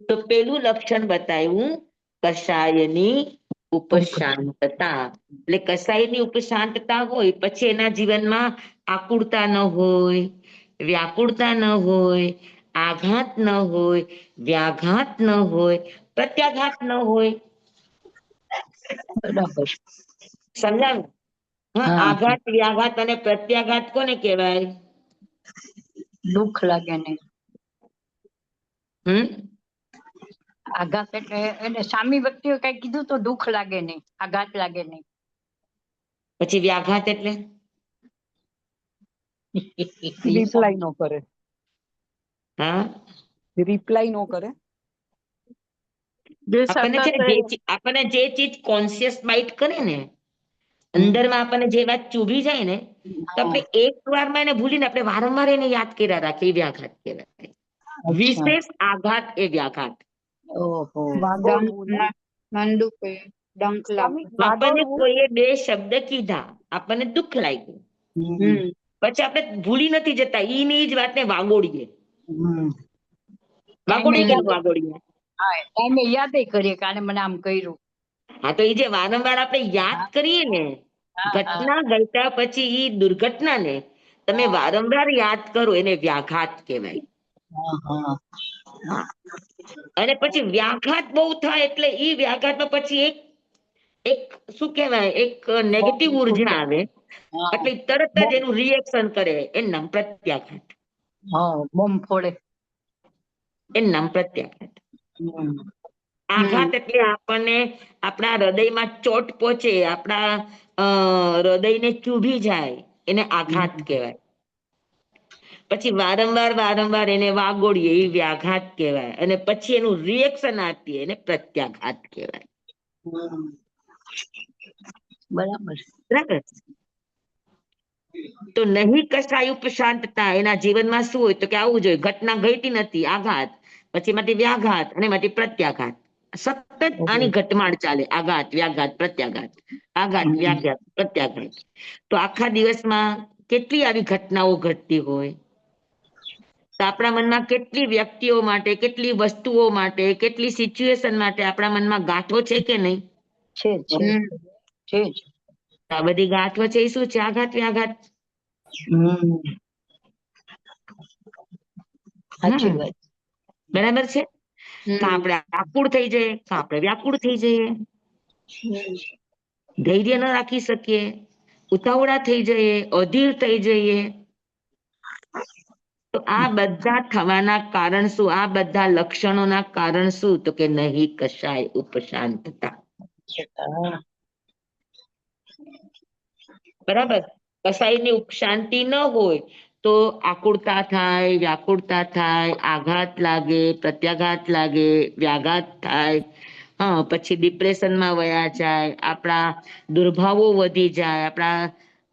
તો પેલું લક્ષણ બતાવ્યું કશાયની ઉપશાંતતા. એટલે કસાયની ઉપશાંતતા હોય પછી એના જીવનમાં આકુળતા ન હોય, વ્યાકુળતા ન હોય, આઘાત ન હોય, વ્યાઘાત ન હોય, પ્રત્યાઘાત ન હોય. બરાબર. સમજાણું? હા, આઘાત, વ્યાઘાત અને પ્રત્યાઘાત કોને કહેવાય? દુઃખ લાગે નહીં. આઘાત એટલે એને સામી વ્યક્તિએ કઈ કીધું તો દુઃખ લાગે નહીં, આઘાત લાગે નહીં. પછી વ્યાઘાત એટલે રિપ્લાય નો કરે. હા, રિપ્લાય નો કરે. આપણને જે ચીજ કોન્શિયસ બાઇટ કરે ને, અંદરમાં આપણને જે વાત ચૂભી જાય ને, તો આપણે એક વારમાં એને ભૂલીને આપણે વારંવાર એને યાદ કર્યા રાખીએ, એ વ્યાઘાત કહેવાય. વિશેષ આઘાત એ વ્યાઘાત. ઓહો. વાગા બોલવું. મન દુખે. ડંક સ્વામી, લાગે. આપણને વાગોળવું કોઈએ બે શબ્દ કીધા, આપણને દુઃખ લાગ્યું, પછી આપણે ભૂલી નથી જતા, ઈ ની જ વાતને વાગોળીએ. વાગોળીએ કે ન વાગોળીએ? હા, ટાઈમે યાદ કરીએ કે આને મને આમ કર્યું. હા, તો એ જે વારંવાર આપણે યાદ કરીએ ને, ઘટના ઘટ્યા પછી ઈ દુર્ઘટનાને તમે વારંવાર યાદ કરો, એને વ્યાઘાત કહેવાય. અને પછી વ્યાઘાત બહુ થાય એટલે ઈ વ્યાઘાતમાં પછી એક શું કહેવાય, એક નેગેટિવ ઉર્જા આવે, એટલે ઈ તરત જ એનું રિએક્શન કરે, એનું નામ પ્રત્યાઘાત. બોમ્બ ફોડે. એનું નામ પ્રત્યાઘાત. આઘાત એટલે આપણને આપણા હૃદયમાં ચોટ પહોંચે, આપણા હૃદયને ચૂભી જાય, એને આઘાત કહેવાય. પછી વારંવાર એને વાગોળીએ, એ વ્યાઘાત કહેવાય. અને પછી એનું રિએક્શન આપીએ, એને પ્રત્યાઘાત કહેવાય. બરાબર. બરાબર. તો નહીં કશાય ઉપશાંતતા, એના જીવનમાં શું હોય તો કે આવું જોઈએ, ઘટના ઘટી નથી, આઘાત, પછી એમાંથી વ્યાઘાત અને એમાંથી પ્રત્યાઘાત. સતત આની ઘટમાળ ચાલે, આઘાત વ્યાઘાત પ્રત્યાઘાત, આઘાત વ્યાઘાત પ્રત્યાઘાત. તો આખા દિવસમાં કેટલી આવી ઘટનાઓ ઘટતી હોય, તો આપણા મનમાં કેટલી વ્યક્તિઓ માટે, કેટલી વસ્તુઓ માટે, કેટલી સિચ્યુએશન માટે આપણા મનમાં ગાંઠો છે કે નહીં? છે જ. આ બધી ગાંઠો છે એ શું છે? આઘાત વ્યાઘાત. સાચી વાત. બરાબર છે. તો આપણે આકુળ થઈ જઈએ, તો આપણે વ્યાકુળ થઈ જઈએ, ધૈર્ય ન રાખી શકીએ, ઉતાવળા થઈ જઈએ, અધીર થઈ જઈએ. તો આ બધા થવાના કારણ શું? આ બધા લક્ષણોના કારણ શું? તો કે નહીં કશાય ઉપશાંતતા. બરાબર. કશાયની ઉપશાંતિ ન હોય તો આકુળતા થાય, વ્યાકુળતા થાય, આઘાત લાગે, પ્રત્યાઘાત લાગે, વ્યાઘાત થાય. હા, પછી ડિપ્રેશનમાં વયા જાય, આપણા દુર્ભાવો વધી જાય,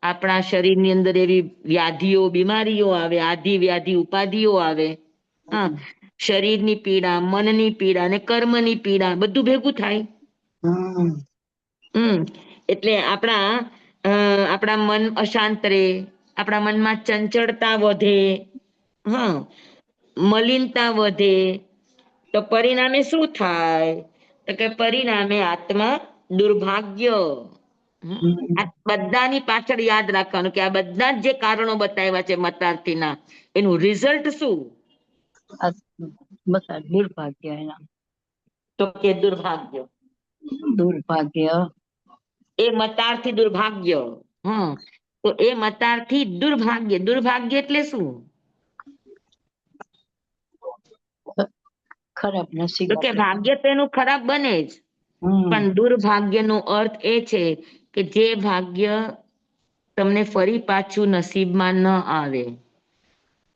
આપણા શરીરની અંદર એવી વ્યાધિઓ, બીમારીઓ આવે, આધિ વ્યાધિ ઉપાધિઓ આવે. હા, શરીરની પીડા, મનની પીડા અને કર્મની પીડા બધું ભેગું થાય. એટલે આપણા મન અશાંત રહે, આપણા મનમાં ચંચળતા વધે, હા, મલિનતા વધે. તો પરિણામે શું થાય? તો કે પરિણામે આત્મા દુર્ભાગ્ય. આ બધાની પાછળ યાદ રાખવાનું કે આ બધા જ જે કારણો બતાવ્યા છે મતાર્થીના, એનું રિઝલ્ટ શું? બસ દુર્ભાગ્ય એના. તો કે દુર્ભાગ્ય. દુર્ભાગ્ય. એ મતાર્થી દુર્ભાગ્ય. તો એ મતાર્થી દુર્ભાગ્ય. દુર્ભાગ્ય એટલે શું? ખરાબ નસીબ. તો કે ભાગ્ય તો એનું ખરાબ બને જ, પણ દુર્ભાગ્યનો અર્થ એ છે કે જે ભાગ્ય તમને ફરી પાછું નસીબમાં ન આવે,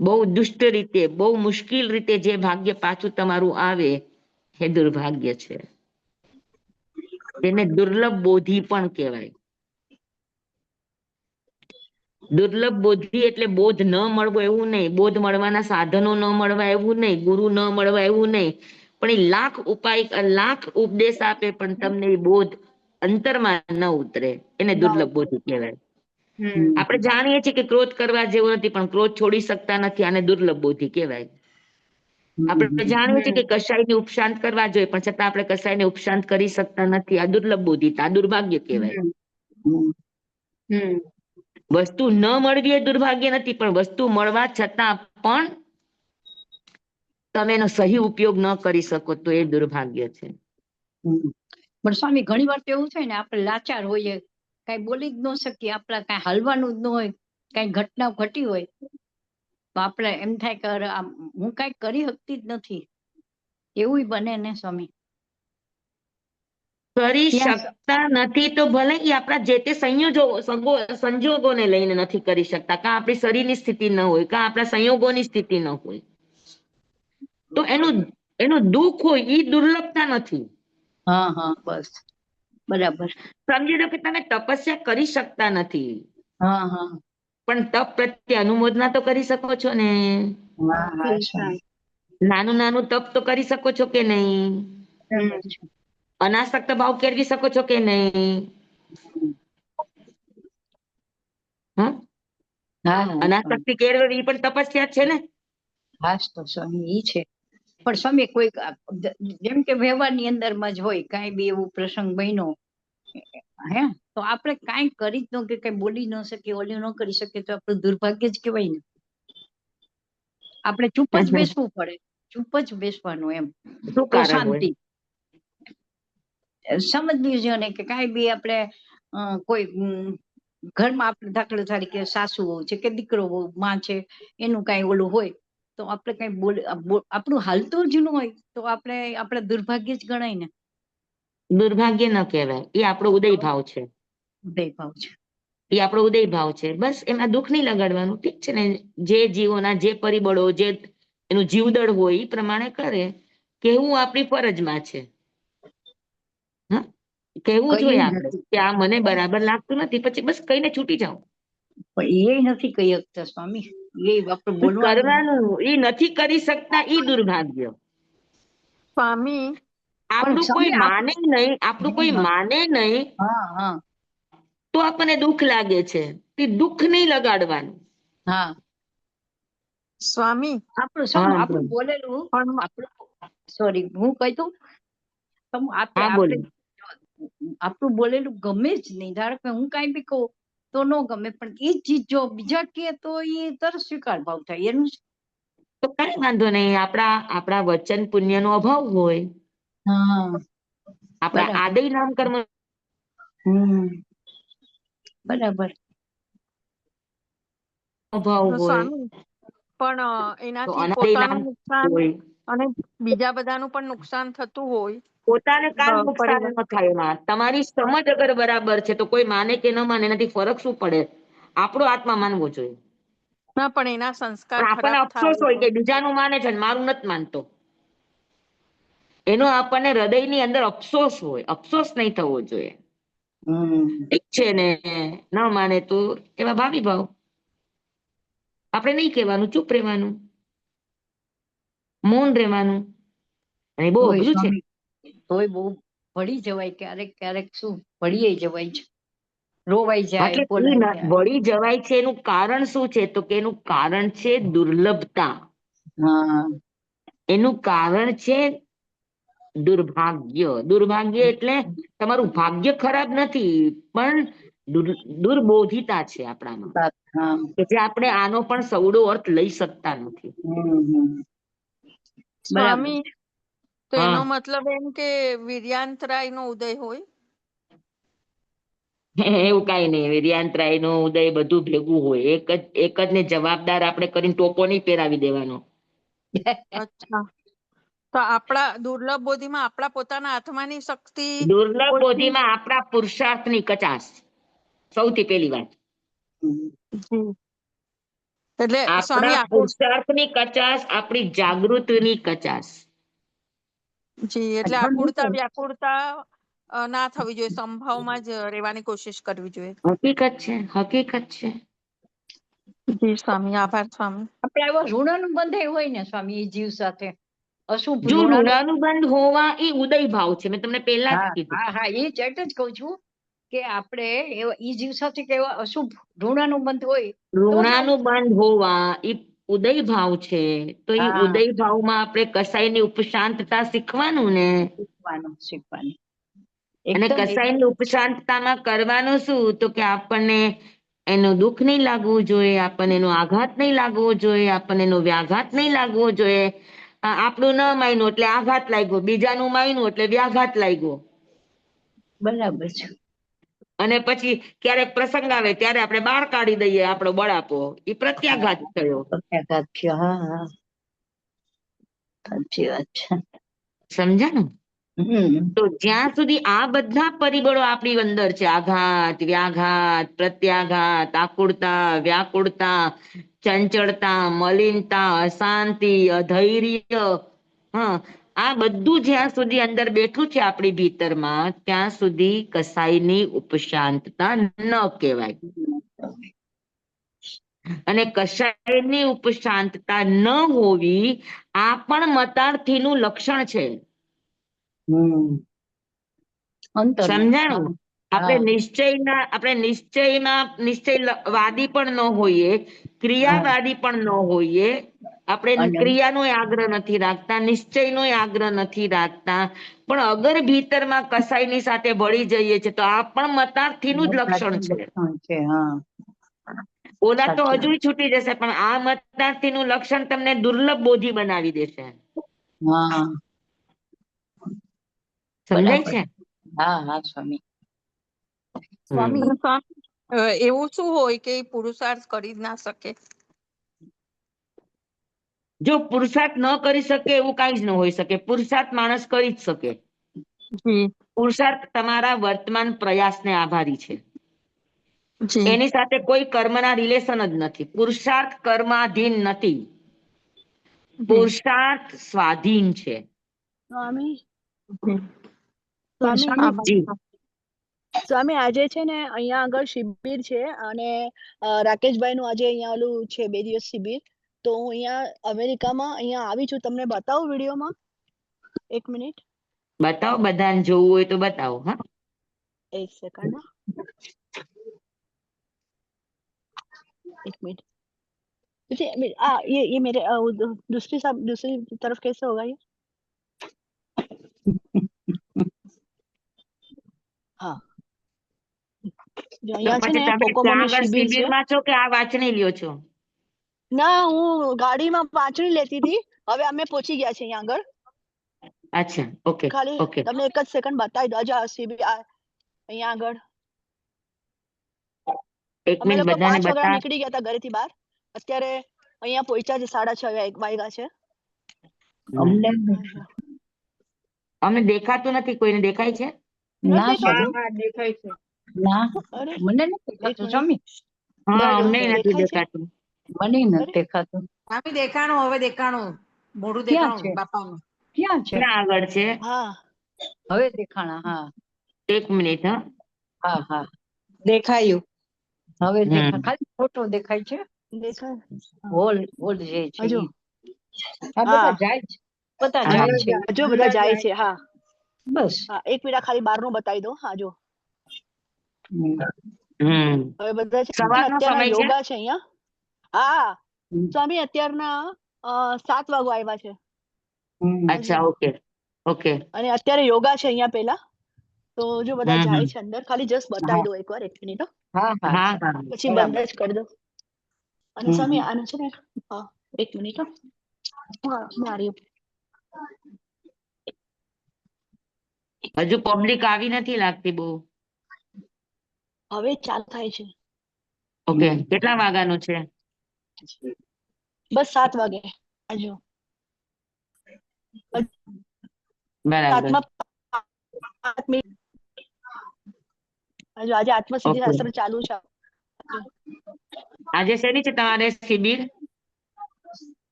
બહુ દુષ્ટ રીતે, બહુ મુશ્કેલ રીતે જે ભાગ્ય પાછું તમારું આવે, એ દુર્ભાગ્ય છે. તેને દુર્લભ બોધિ પણ કહેવાય. દુર્લભ બોધિ એટલે બોધ ન મળવો એવું નહીં, બોધ મળવાના સાધનો ન મળવા એવું નહીં, ગુરુ ન મળવા એવું નહીં, પણ એ લાખ ઉપાય, લાખ ઉપદેશ આપે પણ તમને એ બોધ અંતરમાં ન ઉતરે, એને દુર્લભ બોધિ કહેવાય. આપણે જાણીએ છીએ કે ક્રોધ કરવા જેવો નથી, પણ ક્રોધ છોડી શકતા નથી, આને દુર્લભ બોધિ કહેવાય. આપણે જાણીએ છીએ કે કશાયને ઉપશાંત કરવા જોઈએ, પણ છતાં આપણે કશાયને ઉપશાંત કરી શકતા નથી, આ દુર્લભ બોધિ, આ દુર્ભાગ્ય કહેવાય. વસ્તુ ન મળવી એ દુર્ભાગ્ય નથી, પણ વસ્તુ મળવા છતાં પણ તમે એનો સહી ઉપયોગ ન કરી શકો તો એ દુર્ભાગ્ય છે. પણ સ્વામી ઘણી વાર તો એવું થાય ને, આપણે લાચાર હોઈએ, કઈ બોલી જ ન શકીએ, આપણા કઈ હાલવાનું જ ન હોય, કઈ ઘટના ઘટી હોય તો આપણે એમ થાય કે હું કઈ કરી શકતી જ નથી, એવું બને ને સ્વામી? કરી શકતા નથી તો ભલે એ આપણા જે તે સંજોગોને લઈને નથી કરી શકતા, કાં આપણી શરીરની સ્થિતિ ન હોય, કાં આપણા સંયોગોની સ્થિતિ ન હોય, તો એનું દુઃખ હોય, એ દુર્લભતા નથી. બસ બરાબર. સમજી લો કે તમે તપસ્યા કરી શકતા નથી, હા. પણ તપ પ્રત્યે અનુમોદના તો કરી શકો છો ને. નાનું નાનું તપ તો કરી શકો છો કે નહીં? અનાસક્ત ભાવ કેળવી શકો છો કે નહીં? હા, હા અનાસક્તિ કેળવવી પણ તપસ્યા જ છે ને. હાશ તો સ્વામી ઈ છે. પણ સ્વામી કોઈ જેમ કે વ્યવહારની અંદરમાં જ હોય કાંઈ બી એવું પ્રસંગ બન્યો હે તો આપણે કાંઈ કરી જ ન કે કઈ બોલી ન શકીએ ઓલી ન કરી શકીએ તો આપણું દુર્ભાગ્ય જ કહેવાય ને. આપણે ચૂપ જ બેસવું પડે, ચૂપ જ બેસવાનું એમ શું તો કારણ હોય? શાંતિ. સમજ લીજો ને કે કાંઈ બી આપણે કોઈ ઘરમાં આપણે દાખલા તરીકે સાસુ છે કે દીકરો માં છે એનું કાંઈ ઓલું હોય તો આપણે કઈ આપણું હાલતું જ ન હોય તો આપણે દુર્ભાગ્ય જ ગણાય ને. દુર્ભાગ્ય ન કહેવાય, એ આપણો ઉદય ભાવ છે. ઉદય છે. એ આપણો ઉદય ભાવ છે. બસ એમાં દુઃખ નહીં લગાડવાનું, ઠીક છે ને. જે જીવોના જે પરિબળો, જે એનું જીવદળ હોય એ પ્રમાણે કરે. કેવું આપણી ફરજમાં છે. હા, કહેવું જોઈએ કઈ આપણે નથી કે આ મને બરાબર લાગતું નથી, પછી બસ કહીને છૂટી જાઓ. પણ એ નથી કહી શકતા સ્વામી, એ આપણે બોલવાનું કરવાનું, એ નથી કરી શકતા એ દુર્ભાગ્ય. સ્વામી પણ આપણું કોઈ સ્વામી માને નહીં, આપણું કોઈ હા માને નહીં હા તો આપણને દુઃખ લાગે છે. તે દુઃખ નહીં લગાડવાનું. હા સ્વામી હા આપણું બોલેલું પણ આપણું સોરી હું કહી દઉં હા, બોલો. આપણું બોલેલું ગમે જ નહીં. ધારો કે હું કાંઈ બી કહું તો ન ગમે પણ એ ચીજ જો બીજા કહે તો એ તરત સ્વીકાર ભાવ થાય એનું તો કઈ વાંધો નહીં. આપણા વચન પુણ્યનો અભાવ હોય, હા આપણા બરાબર. આદય નામ કર્મ બરાબર. અભાવ હોય સ્વામી પણ તો એનાથી અનાદય નામ પોતાનું નુકસાન હોય. અને બીજા બધાનું પણ નુકસાન થતું હોય. પોતાને કામ નુકસાન પરિવાર ન થાય એમાં. તમારી સમજ અગર બરાબર છે તો કોઈ માને કે ન માને એનાથી ફરક શું પડે? આપણો આત્મા માનવો જોઈએ. ના પણ એના સંસ્કાર પણ આપણને ખરાબ અફસોસ થાય હોય તો કે બીજાનું માને છે ને મારું નથી માનતો. એનો આપણને હૃદયની અંદર અફસોસ હોય. અફસોસ નહીં થવો જોઈએ. ઠીક છે ને, ન માને તો એવા ભાવી ભાવ. આપણે નહીં કહેવાનું, ચૂપ રહેવાનું, મૌન રહેવાનું. અને બહુ તોય અઘરું છે. સ્વામી તોય બહુ ભળી જવાય ક્યારેક ક્યારેક શું ભળીએ જવાય છે, રોવાઈ જાય, એટલે બોલાઈ જાય. વળી જવાય છે એનું કારણ શું છે? તો કે એનું કારણ છે દુર્લભતા. હા એનું કારણ છે દુર્ભાગ્ય. દુર્ભાગ્ય એટલે તમારું ભાગ્ય ખરાબ નથી, પણ દુર્બોધિતા છે આપણામાં, હા કે જે આપણે આનો પણ સવડો અર્થ લઈ શકતા નથી. બરાબર સ્વામી છે. તો હા, એનો મતલબ એમ કે વીર્યાંતરાય નો ઉદય હોય. એવું કઈ નહીં. વીર્યાંતરાય નો ઉદય બધું ભેગું હોય. એક જ ને જવાબદાર આપણે કરીને ટોપો નહીં પહેરાવી દેવાનો. અચ્છા, તો આપણા દુર્લભ બોધિમાં આપણા પોતાના આત્માની શક્તિ દુર્લભ ઓછી. બોધિમાં આપણા પુરુષાર્થની કચાશ સૌથી પહેલી વાત. જી. એટલે સ્વામી આપણા આકુર પુરુષાર્થની કચાશ, આપણી જાગૃતિની કચાશ. જી એટલે આકુરતા વ્યાકુળતા ના થવી જોઈએ, સંભાવમાં જ રહેવાની કોશિશ કરવી જોઈએ. હકીકત છે, હકીકત છે. જી સ્વામી, આભાર સ્વામી. આપણે આવો ઋણાનુબંધ હોય ને સ્વામી એ જીવ સાથે અશુભ જો ઋણાનું. ઋણાનુબંધ હોવા એ ઉદય ભાવ છે. મેં તમને પહેલા જ હા કીધું. હા હા એ જ એટલે જ કહું છું કે આપણે એ જીવ સાથે કેવા અશુભ ઋણાનુબંધ હોય તો જ આવું ઋણાનુબંધ હોવા એ ઉદય ભાવ છે. તો એ હા ઉદય ભાવમાં આપણે કસાયની ઉપશાંતતા શીખવાનું ને. શીખવાનું અને એકદમ કસાયની ઉપશાંતતામાં કરવાનું શું? તો કે આપણને એનું દુઃખ નહીં લાગવું જોઈએ, આપણને એનો આઘાત નહીં લાગવો જોઈએ, આપણને એનો વ્યાઘાત નહીં લાગવો જોઈએ. આપણું ન માન્યું એટલે આઘાત લાગ્યો, બીજાનું માન્યું એટલે વ્યાઘાત લાગ્યો. બરાબર છે. અને પછી ક્યારેક પ્રસંગ આવે ત્યારે આપણે બહાર કાઢી દઈએ આપણો બળાપો. એ પ્રત્યાઘાત થયો. પ્રત્યાઘાત થયો. હા હા સાચી વાત છે. સમજ્યા ને? હમ તો જ્યાં સુધી આ બધા પરિબળો આપણી અંદર છે, આઘાત, વ્યાઘાત, પ્રત્યાઘાત, આકુળતા, વ્યાકુળતા, ચંચળતા, મલિનતા, અશાંતિ, અધૈર્ય, હા, આ બધું જ્યાં સુધી અંદર બેઠું છે આપણી ભીતરમાં, ત્યાં સુધી કસાયની ઉપશાંતતા ન કહેવાય. અને કશાયની ઉપશાંતતા ન હોવી આ પણ મતાર્થીનું લક્ષણ છે. હમ અંતર સમજાણું? આપણે નિશ્ચયવાદી પણ ન હોઈએ, ક્રિયાવાદી પણ ન હોઈએ. આપણે અને- ક્રિયાનો આગ્રહ નથી રાખતા, નિશ્ચયનો આગ્રહ નથી રાખતા, પણ અગર ભીતરમાં કસાઈની સાથે ભળી જઈએ છે તો આ પણ મતાર્થીનું જ લક્ષણ છે. છે હા ઓલા તો સાચી હજુ છૂટી જશે, પણ આ મતાર્થીનું લક્ષણ તમને દુર્લભ બોધી બનાવી દેશે. હા સમજાય બરાબર. છે? હા હા સ્વામી. સ્વામી એવું શું હોય કે ઈ પુરુષાર્થ કરી જ ના શકે? જો પુરુષાર્થ ન કરી શકે એવું કાંઈ જ ન હોઈ શકે. પુરુષાર્થ માણસ કરી જ શકે. જી પુરુષાર્થ તમારા વર્તમાન પ્રયાસને આભારી છે. જી એની સાથે કોઈ કર્મના રિલેશન જ નથી. પુરુષાર્થ કર્માધીન નથી, જી પુરુષાર્થ સ્વાધીન છે. સ્વામી જી. સ્વામી આભાર. જી. સ્વામી આજે છે ને અહીંયા આગળ શિબિર છે અને રાકેશભાઈ નું આજે અહીંયા ઓલું છે 2 દિવસ શિબિર. તો હું અહીંયા અમેરિકામાં અહીંયા આવી છું, તમને બતાવું વિડીયોમાં? 1 મિનિટ, બતાવો, બધાને જોવું હોય તો બતાવો. હા, 1 सेकंड, 1 मिनट। ये मेरे दूसरी तरफ कैसे होगा ये? हाँ, जो તો અહીંયા છે પછી ને તમે કોકોમાનું ત્યાં આગળ શિબિર છે. શિબિરમાં છો કે આ વાંચણી લ્યો છો? ના, હું ગાડીમાં વાંચણી લેતી હતી, હવે અમે પહોંચી ગયા છે અહીંયા આગળ. અચ્છા, ઓકે ખાલી ઓકે. તમને 1 જ સેકન્ડ બતાવી દો. આ શિબિર અહીંયા આગળ 1 અમે મિનિટ લોકો બધાને 5 વાગ્યા બતા. નીકળી ગયા હતા ઘરેથી બહાર. અત્યારે અહીંયા પહોંચ્યા છે 6:30 વાગ્યા છે. અમને અમને દેખાતું નથી. કોઈને દેખાય છે? ના દેખાતું? સ્વામી દેખાય છે. ના અરે મને નથી એક દેખાતું મિનિટ, સ્વામી. હા, હા, અમને નથી દેખાય છે? દેખાતું. મને અરે નથી દેખાતું. સ્વામી દેખાણું, હવે દેખાણું, મોઢું ક્યાં છે? દેખાણું બાપાનું. ક્યાં છે? ક્યાં આગળ છે? હા, હવે દેખાણા. હા 1 મિનિટ. હા. હા હા દેખાયું. હવે દેખા, હમ. ખાલી ફોટો દેખાય છે. દેખાય. હા, હોલ હોલ જે છે હજુ ઈ. આ બધા હા, જાય છે, બધા હા. જાય છે. હજુ બધા જાય છે. હા બસ. હા, 1 મિનિટ ખાલી બહારનું બતાવી દો. હા, જો હમ. હમ. હવે બધા છે ને સવારનો અત્યારના સમય છે? યોગા છે અહીંયા. હા હમ. સ્વામી, અત્યારના 7 વાગવા આવ્યા છે હમ. અચ્છા, ઓકે ઓકે. અને અત્યારે યોગા છે અહીંયા પેલા. તો જો બધા હમ. જાય છે અંદર, ખાલી જસ્ટ બતાવી દો એકવાર, 1 મિનિટ હો. હા હા હા હા. પછી બરાબર. બંધ જ કરી દો. અને હમ. સ્વામી આનું છે ને, હા 1 મિનિટ હો. હા, મેં આ રહ્યું. હજુ પબ્લિક આવી નથી લાગતી બહુ. હવે ચાલુ થાય છે. ઓકે, કેટલા વાગ્યાનું છે? બસ 7 વાગે. હજુ બરાબર. 5 મિનિટ. હજુ આજે આત્મસિદ્ધિ ઓકે. શાસ્ત્ર ચાલુ છે. આજે શેની છે તમારે શિબિર?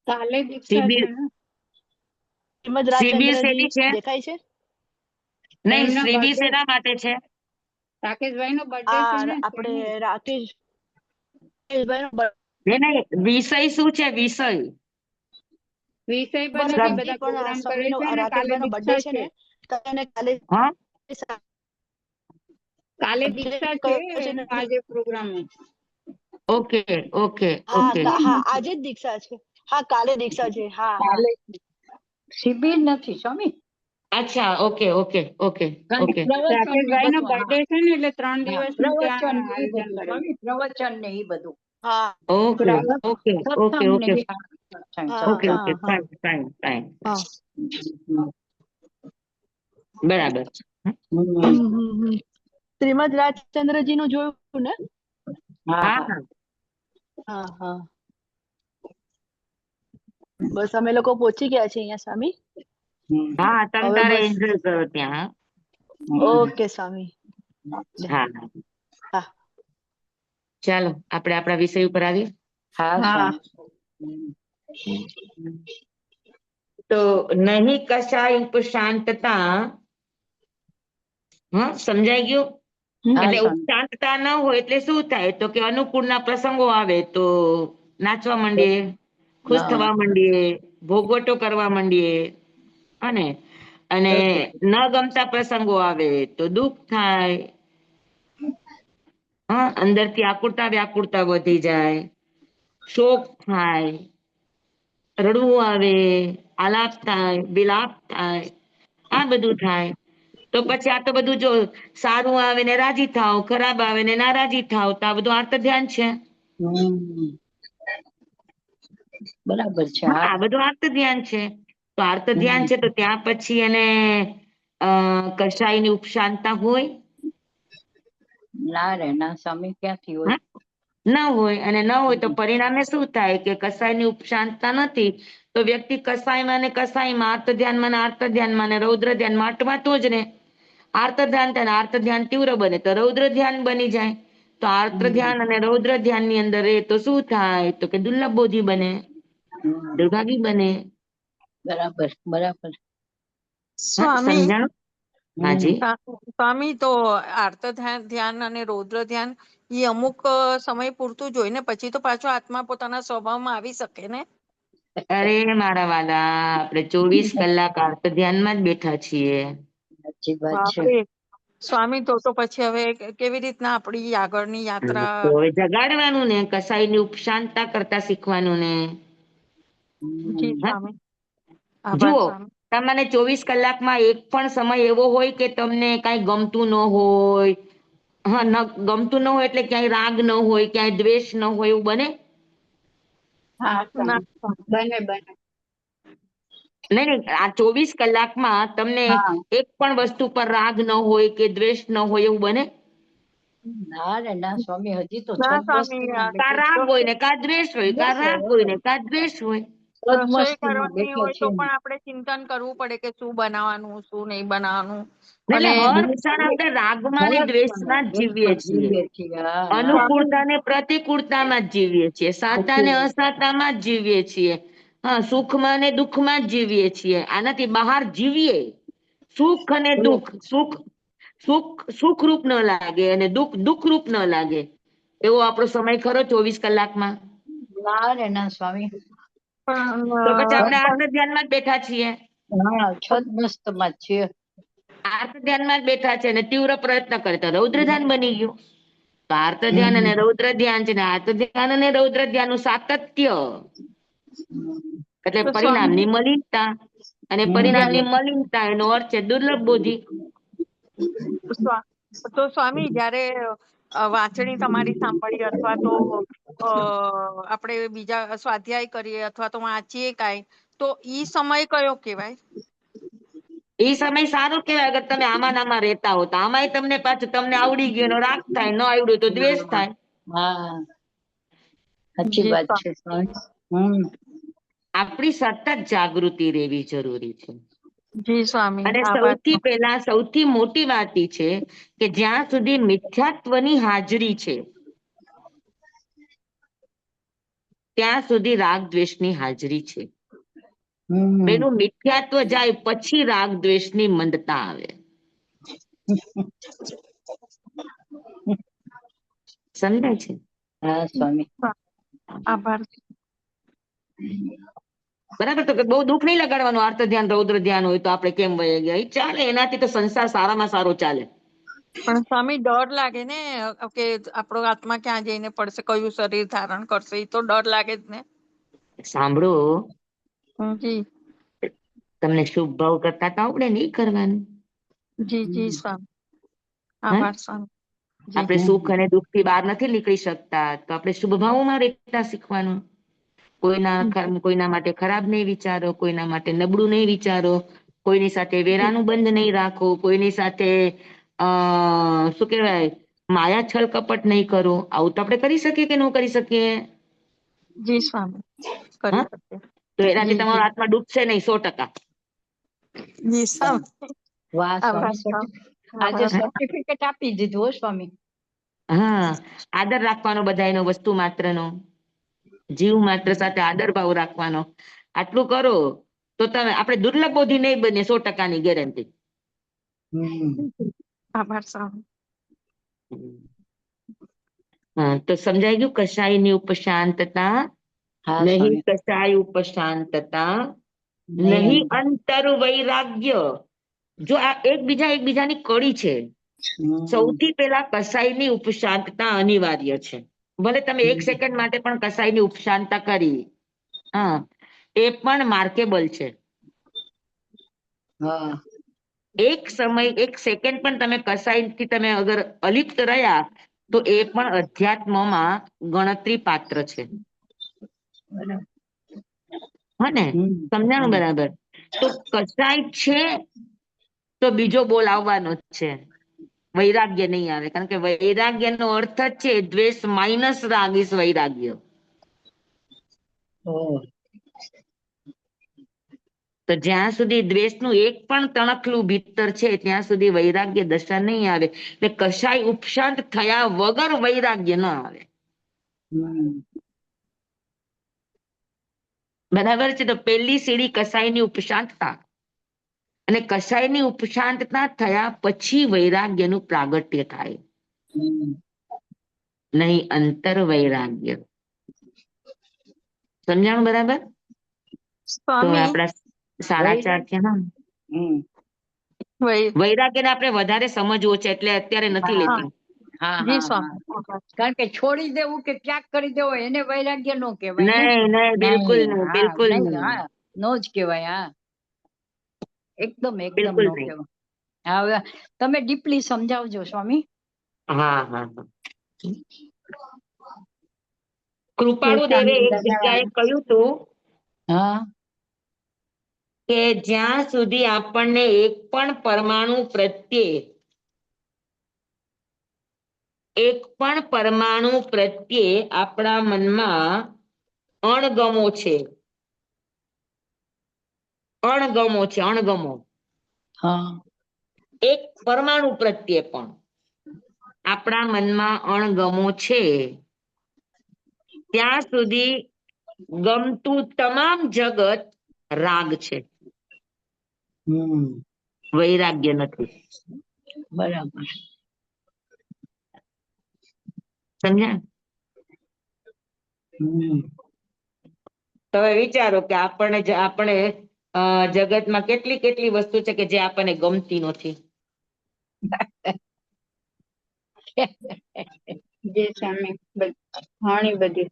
કાલે દીક્ષા શિબિર છે ને? શ્રીમદ શિબિર રાજચંદ્રજી શેની છે? દેખાય છે? નહીં, એમના શિબિર birthday, શેના માટે છે? રાકેશભાઈ નો બર્થડે છે ને આપણે તેની. રાકેશભાઈ નો નહીં, વિષય શું છે? વિષય વિષય પર ખબર નથી, નથી બધા પણ પ્રોગ્રામ કરે સ્વામીનો છે ને કાલે રાકેશભાઈ નો બર્થડે દીક્ષા છે છે. ને, તો એને કાલે હા. કાલે દીક્ષા છે એનો આજે પ્રોગ્રામ. ઓકે ઓકે હા ઓકે. હા, આજે જ દીક્ષા છે. હા, કાલે દીક્ષા છે. હા હા કાલે શિબિર નથી સ્વામી. અચ્છા, ઓકે ઓકે ઓકે ઓકે. રાકેશભાઈ નો બર્થડે છે ને એટલે 3 દિવસનું પ્રવચન ત્યાં ને ઈ આયોજન બધું કરે. સ્વામી, પ્રવચન ને ઈ બધું. હા ઓકે ઓકે ઓકે સત્સંગ ને ઓકે હા ઓકે હા ઓકે. હા ફાઇન ફાઇન ફાઇન. હા. બરાબર. શ્રીમદ રાજચંદ્રજી નું જોયું ને? હા હા હા. હા હા. બસ અમે લોકો પહોંચી ગયા છે અહીંયા સ્વામી. હા, તમે હવે તારે બસ. એન્જોય કરો ત્યાં. ઓકે સ્વામી. હા. હા. ચાલો આપણે આપણા વિષય ઉપર આવીએ. હા હા. તો નહીં કશાય ઉપશાંતતા. હા, સમજાઈ ગયું? એટલે ઉપશાંતતા ન હોય એટલે શું થાય? તો કે અનુકૂળના પ્રસંગો આવે તો નાચવા માંડીએ, ખુશ થવા માંડીએ, ભોગવટો કરવા માંડીએ. અને અને ન ગમતા પ્રસંગો આવે તો દુઃખ થાય. હા, અંદરથી આકુરતા વ્યાકુરતા વધી જાય, શોક થાય, રડવું આવે, આલાપ થાય, વિલાપ થાય, આ બધું થાય. તો પછી આ તો બધું જો સારું આવે ને રાજી થાવ, ખરાબ આવે ને નારાજી થાવ, તો આ બધું આર્ત ધ્યાન છે. હમ. બરાબર છે. હા, આ બધું આર્ત ધ્યાન છે. તો આર્ત ધ્યાન છે તો ત્યાં પછી એને કશાયની ઉપશાંતતા હોય? ના રે ના, સ્વામી ક્યાંથી હોય? હા, ન હોય. અને ન હોય તો પરિણામે શું થાય કે કસાયની ઉપશાંતતા નથી, તો વ્યક્તિ કસાયમાં ને કસાયમાં, આર્ત ધ્યાનમાં ને આર્ત ધ્યાનમાં ને રૌદ્ર ધ્યાનમાં અટવાતો જ ને. આર્ત ધ્યાન થાય ને આર્ત ધ્યાન તીવ્ર બને તો રૌદ્ર ધ્યાન બની જાય. તો આર્ત ધ્યાન અને રૌદ્ર ધ્યાન ની અંદર રહે તો શું થાય? તો કે દુર્લભ બોધિ બને, દુર્ભાગી બને. બરાબર બરાબર. હા, સ્વામી સમજાણું? હાજી. સ્વામી, તો આર્ત ધ્યાન અને રૌદ્ર ધ્યાન એ અમુક સમય પૂરતું જોઈને પછી તો પાછો આત્મા પોતાના સ્વભાવમાં આવી શકે ને? અરે મારા વાલા, આપણે 24 કલાક આર્ત ધ્યાનમાં જ બેઠા છીએ. સાચી વાત છે. બાપરે સ્વામી, તો પછી હવે કેવી રીતના આપણી આગળની યાત્રા? તો હવે જગાડવાનું ને, કસાયની ઉપશાંતતા કરતા શીખવાનું ને. જી હમ. હા? સ્વામી, આભાર જુઓ, સ્વામી. તમને 24 કલાકમાં એક પણ સમય એવો હોય કે તમને કઈ ગમતું ન હોય? હા, ન ગમતું ન હોય એટલે ક્યાંય રાગ ન હોય, ક્યાંય દ્વેષ ન હોય, એવું બને? હા ના સ્વામી. સ્વામી. બને બને. નહીં નહીં, આ 24 કલાકમાં તમને હા. એક પણ વસ્તુ પર રાગ ન હોય કે દ્વેષ ન હોય, એવું બને? ના રે ના સ્વામી, હજી તો ના સ્વામી, સદમસ્તીમાં કા બેઠો રાગ છે. હોય ને કા દ્વેષ હોય, કા રાગ હોય ને કા દ્વેષ હોય. રસોઈ સદમસ્તીમાં કરવાની બેઠો હોય છે. તો પણ આપણે ચિંતન કરવું પડે કે શું બનાવવાનું, શું નહીં બનાવવાનું. એટલે અને હર ક્ષણ આપણે રાગમાં ને દ્વેષમાં જ જીવીએ છીએ. જીવીએ છીએ. હા હા. સ્વામી, અનુકૂળતા ને પ્રતિકૂળતામાં જ જીવીએ છીએ, સાતા સાચી ને વાત. અસાતામાં જ જીવીએ છીએ. હા, સુખમાં ને દુઃખમાં જ જીવીએ છીએ. આનાથી બહાર જીવીએ, સુખ અને દુઃખ, સુખરૂપ ન લાગે અને દુઃખ દુઃખરૂપ ન લાગે, એવો આપણો સમય ખરો 24 કલાકમાં? ના રે ના સ્વામી. પણ તો પછી આપણે આર્ત પણ ધ્યાનમાં જ બેઠા છીએ. હા, સદમસ્તમાં જ છીએ. આર્ત ધ્યાનમાં જ બેઠા છે અને તીવ્ર પ્રયત્ન કરે તો રૌદ્ર ધ્યાન બની ગયું. તો આર્ત ધ્યાન અને હમ. રૌદ્ર ધ્યાન છે ને, આર્ત ધ્યાન અને રૌદ્ર ધ્યાન નું સાતત્ય એટલે તો પરિણામની સ્વામી, મલિનતા, અને હમ. પરિણામની મલિનતા એનો અર્થ છે દુર્લભ બોધિ. સ્વા- તો સ્વામી, જયારે વાંચણી તમારી સાંભળીએ અથવા તો આપણે બીજા સ્વાધ્યાય કરીએ અથવા તો વાંચીએ કાંઈ, તો ઈ સમય કયો કહેવાય? એ સમય સારો કહેવાય અગર તમે આમાં ને આમાં રહેતા હો તો. આમાંય તમને પાછું તમને આવડી ગયો એનો રાગ થાય, ન આવડ્યું તો દ્વેષ થાય. હા, સાચી જી વાત છે સ્વામી. સ્વામી. હમ. આપણી સતત જાગૃતિ રહેવી જરૂરી છે. જી સ્વામી, અને આભાર. સૌથી પહેલા સૌથી મોટી વાત એ છે કે જ્યાં સુધી મિથ્યાત્વની હાજરી છે ત્યાં સુધી રાગ દ્વેષની હાજરી છે. હમ. પેલું મિથ્યાત્વ જાય પછી રાગ દ્વેષની મંદતા આવે. સમજાય છે? હા સ્વામી. આભાર. બરાબર. તો કે બહુ દુઃખ નહીં લગાડવાનું. આર્ત ધ્યાન રૌદ્ર ધ્યાન હોય તો આપણે કેમ વહી ગયા, ઈ ચાલે. એનાથી તો સંસાર સારામાં સારો ચાલે. પણ સ્વામી, ડર લાગે ને કે આપણો આત્મા ક્યાં જઈને પડશે, કયું શરીર ધારણ કરશે, એ તો ડર લાગે જ ને. સાંભળો, જી તમને શુભ ભાવ કરતા તો આવડે ને, ઈ કરવાનું. જી જી સ્વામી, હા, આભાર સ્વામી. જી આપણે સુખ અને દુઃખ થી બહાર નથી નીકળી શકતા, તો આપણે શુભ ભાવોમાં રહેતા શીખવાનું. કોઈના માટે ખરાબ નહીં વિચારો, કોઈના માટે નબળું નહીં વિચારો, કોઈની સાથે વેરાનું બંધ નહીં રાખો, કોઈની સાથે શું કહેવાય, માયા છલ કપટ નહીં કરો. આવું તો આપણે કરી શકીએ કે ન કરી શકીએ? જી સ્વામી, કરી હા, શકીએ. તો એનાથી જી તમારો જી આત્મા ડૂબશે નહીં, 100%. જી સ્વામી, વાહ આભાર સ્વામી. સ્વામી, આજે આભાર. સર્ટિફિકેટ આપી દીધું હો સ્વામી. હા, આદર રાખવાનો બધાયનો, વસ્તુ માત્રનો, જીવ માત્ર સાથે આદર ભાવ રાખવાનો. આટલું કરો તો તમે આપણે દુર્લભ બોધી નહીં બને, 100%ની ગેરંટી. હમ. આભાર સ્વામી. હા, તો સમજાઈ ગયું? કશાયની ઉપશાંતતા હા નહીં, સ્વામી. કશાય ઉપશાંતતા નહીં. નહીં, અંતર વૈરાગ્ય જો આ એકબીજાની કડી છે. સૌથી પહેલા કસાઈની ઉપશાંતતા અનિવાર્ય છે. ભલે તમે 1 સેકન્ડ માટે પણ કસાઈની ઉપશાંતતા કરી, હા, એ પણ માર્કેબલ છે. હા 1 સેકન્ડ પણ તમે કસાઈથી તમે અગર અલિપ્ત રહ્યા તો એ પણ અધ્યાત્મમાં ગણતરી પાત્ર છે. હા ને, સમજાણું બરાબર? તો કસાય છે તો બીજો બોલ આવવાનો જ છે. વૈરાગ્ય નહીં આવે, કારણ કે વૈરાગ્યનો અર્થ જ છે દ્વેષ માઇનસ રાગ ઇઝ વૈરાગ્ય. તો જ્યાં સુધી દ્વેષનું એક પણ તણખલું ભીતર છે ત્યાં સુધી વૈરાગ્ય દશા નહીં આવે. એટલે કશાય ઉપશાંત થયા વગર વૈરાગ્ય ન આવે. બરાબર છે? તો પહેલી સીડી કસાયની ઉપશાંતતા, અને કસાયની ઉપશાંતતા થયા પછી વૈરાગ્યનું પ્રાગટ્ય થાય, નહીં અંતર વૈરાગ્ય. સમજાણું બરાબર? તો સ્વામી આપણા 4:30 થયા. વૈરાગ્યને આપણે વધારે સમજવો છે એટલે અત્યારે નથી લેતી. જી સ્વામી. કારણ કે છોડી દેવું કે ત્યાગ કરી દેવો એને વૈરાગ્ય નો કહેવાય ને. નહીં, બિલકુલ નહીં, બિલકુલ નહીં. નો જ કહેવાય. હા, એકદમ બિલકુલ નો નહીં. કહેવાય. હવે તમે ડીપલી સમજાવજો સ્વામી. હા. કૃપાળુ દેવે એક જગ્યાએ કહ્યું હતું કે જ્યાં સુધી આપણને એક પણ પરમાણુ પ્રત્યે આપણા મનમાં અણગમો એક પરમાણુ પ્રત્યે પણ આપણા મનમાં અણગમો છે, ત્યાં સુધી ગમતું તમામ જગત રાગ છે, વૈરાગ્ય નથી. બરાબર. સમજ્યા? તમે વિચારો કે આપણે જગતમાં કેટલી વસ્તુ છે કે જે આપણને ગમતી નથી. ઘણી બધી.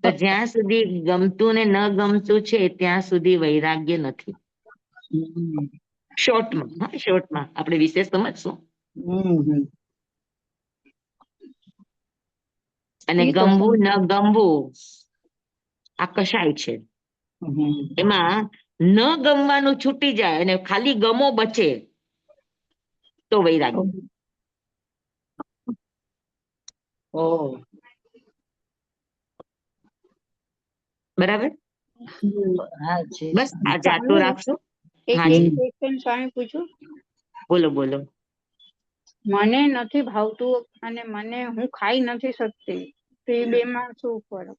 તો જ્યાં સુધી ગમતું ને ન ગમતું છે ત્યાં સુધી વૈરાગ્ય નથી. શોર્ટમાં આપણે વિશેષ સમજશું. અને ગમવું ન ગમવું આ કશાય છે. એમાં ન ગમવાનું છૂટી જાય અને ખાલી ગમો બચે તો વૈરાગ્ય. બરાબર? બસ આ જાતો રાખશો. સ્વામી પૂછું? બોલો. મને નથી ભાવતું અને હું ખાઈ નથી શકતી, તો એ બે માં શું ફરક?